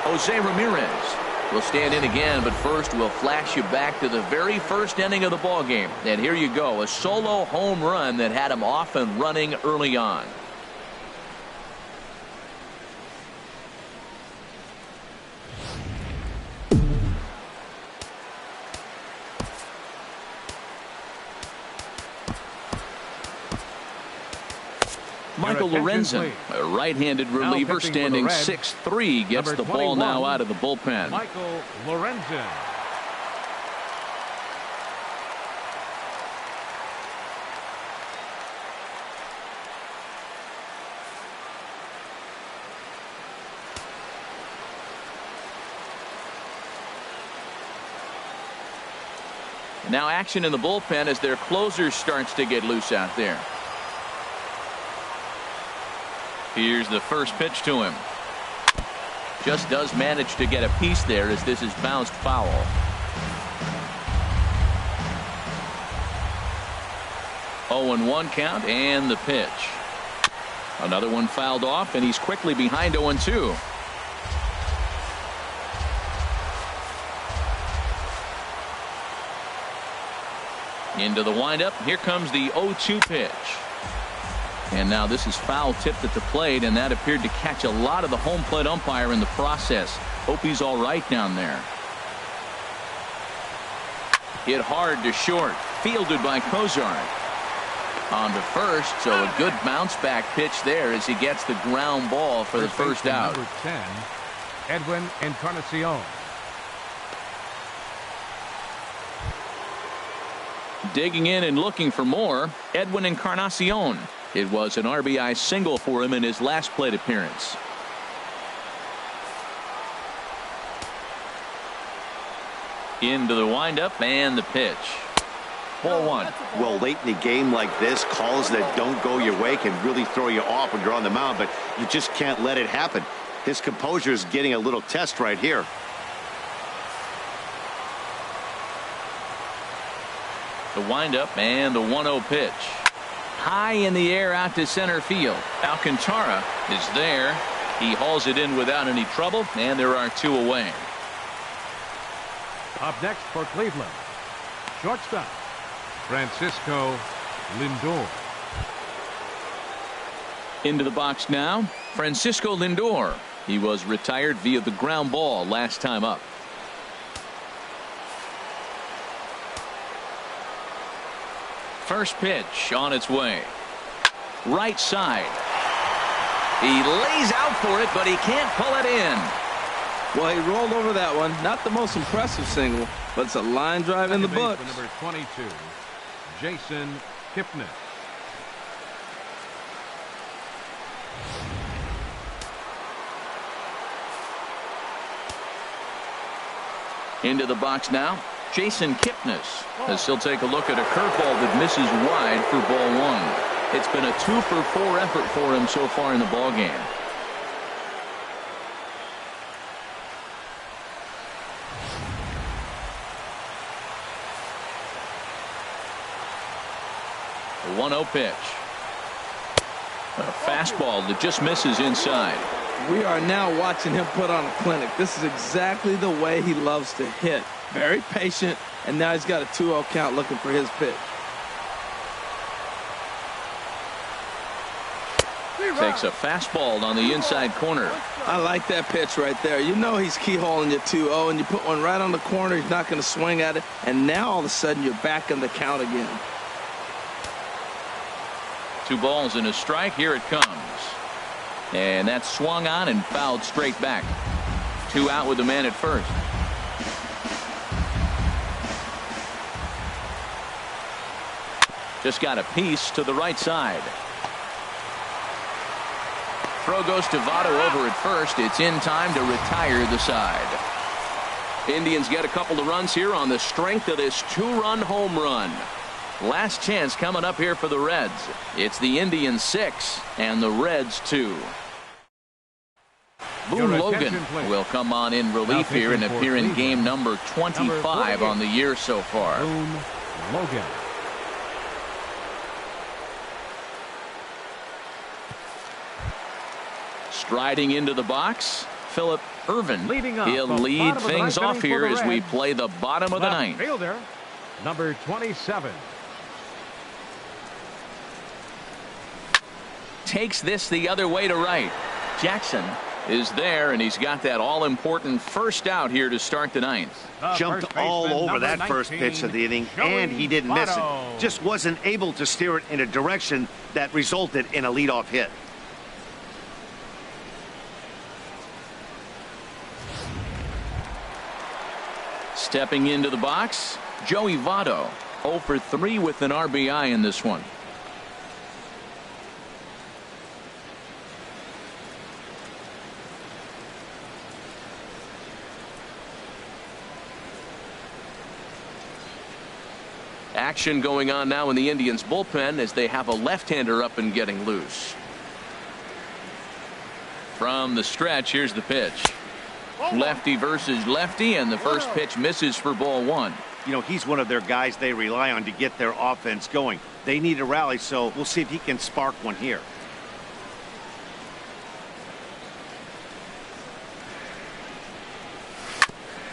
[SPEAKER 1] Jose Ramirez will stand in again, but first we'll flash you back to the very first inning of the ball game. And here you go, a solo home run that had him off and running early on. Michael Lorenzen, a right-handed reliever standing 6'3", gets the ball now out of the bullpen.
[SPEAKER 3] Michael Lorenzen.
[SPEAKER 1] Now action in the bullpen as their closer starts to get loose out there. Here's the first pitch to him. Just does manage to get a piece there as this is bounced foul. Oh, 0-1 count and the pitch. Another one fouled off and he's quickly behind 0-2. Into the windup. Here comes the 0-2 pitch. And now this is foul tipped at the plate, and that appeared to catch a lot of the home plate umpire in the process. Hope he's all right down there. Hit hard to short. Fielded by COZART. On to first, so a good bounce back pitch there as he gets the ground ball for the first out.
[SPEAKER 3] Number 10, EDWIN Encarnacion.
[SPEAKER 1] Digging in and looking for more, EDWIN Encarnacion. It was an RBI single for him in his last plate appearance. Into the windup and the pitch. Ball one.
[SPEAKER 4] Well, late in the game like this, calls that don't go your way can really throw you off when you're on the mound, but you just can't let it happen. His composure is getting a little test right here.
[SPEAKER 1] The windup and the 1-0 pitch. High in the air out to center field. Alcantara is there. He hauls it in without any trouble, and there are two away.
[SPEAKER 3] Up next for Cleveland, shortstop Francisco Lindor.
[SPEAKER 1] Into the box now, Francisco Lindor. He was retired via the ground ball last time up. First pitch on its way. Right side. He lays out for it, but he can't pull it in.
[SPEAKER 2] Well, he rolled over that one. Not the most impressive single, but it's a line drive in the books.
[SPEAKER 3] Number 22, Jason KIPNIS.
[SPEAKER 1] Into the box now, Jason KIPNIS, as he'll take a look at a curveball that misses wide for ball one. It's been a 2-for-4 effort for him so far in the ball game. The 1-0 pitch. A fastball that just misses inside.
[SPEAKER 2] We are now watching him put on a clinic. This is exactly the way he loves to hit. Very patient, and now he's got a 2-0 count looking for his pitch.
[SPEAKER 1] Takes a fastball on the inside corner.
[SPEAKER 2] I like that pitch right there. You know he's keyholing you 2-0, and you put one right on the corner. He's not going to swing at it, and now all of a sudden you're back in the count again.
[SPEAKER 1] 2 balls and a strike. Here it comes. And that's swung on and fouled straight back. 2 out with the man at first. Just got a piece to the right side. Throw goes to VOTTO over at first. It's in time to retire the side. Indians get a couple of runs here on the strength of this 2-run home run. Last chance coming up here for the Reds. It's the Indians 6 and the Reds 2. Boone Logan will come on in relief here and appear in game number 25 on the year so far.
[SPEAKER 3] Boone Logan.
[SPEAKER 1] Striding into the box, Philip Ervin.
[SPEAKER 3] He'll
[SPEAKER 1] lead things off here as we play the bottom of the ninth.
[SPEAKER 3] Fielder, number 27.
[SPEAKER 1] Takes this the other way to right. Jackson is there, and he's got that all-important first out here to start the ninth.
[SPEAKER 4] Jumped all over that first pitch of the inning, and he didn't miss it. Just wasn't able to steer it in a direction that resulted in a leadoff hit.
[SPEAKER 1] Stepping into the box, Joey Votto, 0 for 3 with an RBI in this one. Action going on now in the Indians bullpen as they have a left-hander up and getting loose. From the stretch, here's the pitch. Lefty versus lefty, and the first pitch misses for ball one.
[SPEAKER 4] You know, he's one of their guys they rely on to get their offense going. They need a rally, so we'll see if he can spark one here.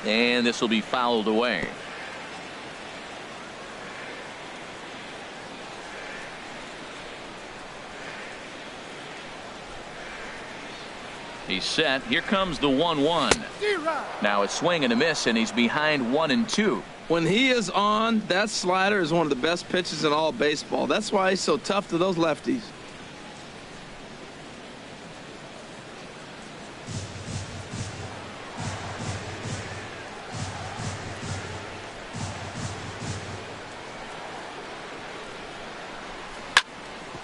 [SPEAKER 1] And this will be fouled away. He's set. Here comes the 1-1. Now a swing and a miss, and he's behind 1-2.
[SPEAKER 2] When he is on, that slider is one of the best pitches in all baseball. That's why he's so tough to those lefties.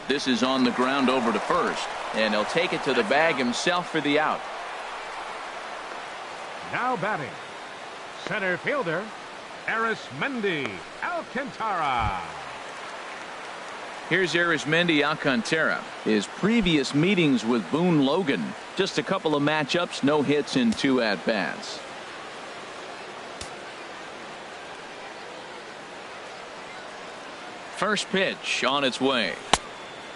[SPEAKER 1] This is on the ground over to first, and he'll take it to the bag himself for the out.
[SPEAKER 3] Now batting, center fielder, Arismenoy Alcantara.
[SPEAKER 1] Here's Arismenoy Alcantara. His previous meetings with Boone Logan, just a couple of matchups, no hits in 2 at-bats. First pitch on its way.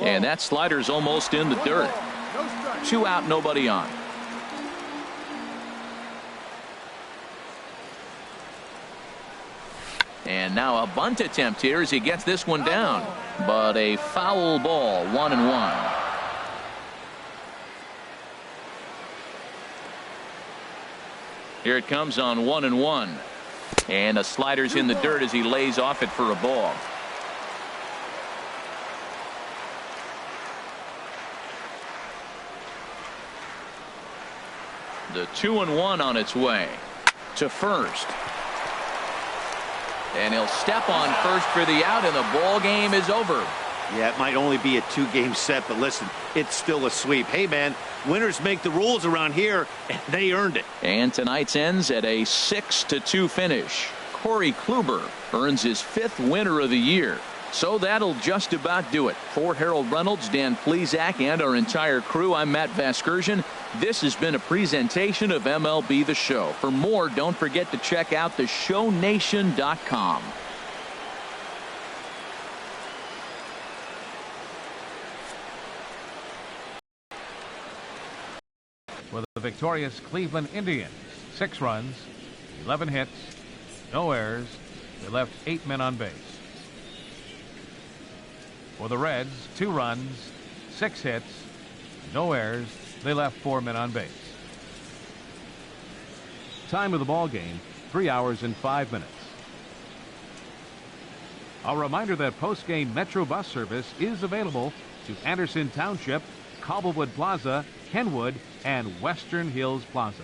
[SPEAKER 1] And that slider's almost in the dirt. 2 out, nobody on. And now a bunt attempt here as he gets this one down. But a foul ball, 1-1. Here it comes on 1-1. And a slider's in the dirt as he lays off it for a ball. The 2-1 on its way to first. And he'll step on first for the out, and the ball game is over.
[SPEAKER 4] Yeah, it might only be a 2-game set, but listen, it's still a sweep. Hey, man, winners make the rules around here, and they earned it.
[SPEAKER 1] And tonight's ends at a 6-2 finish. Corey Kluber earns his 5th winner of the year. So that'll just about do it. For Harold Reynolds, Dan Plesac, and our entire crew, I'm Matt Vasgersian. This has been a presentation of MLB The Show. For more, don't forget to check out theshownation.com.
[SPEAKER 3] For the victorious Cleveland Indians, 6 runs, 11 hits, no errors. They left 8 men on base. For the Reds, 2 runs, 6 hits, no errors. They left 4 men on base. Time of the ball game, 3 hours and 5 minutes. A reminder that post-game Metro bus service is available to Anderson Township, Cobblewood Plaza, Kenwood, and Western Hills Plaza.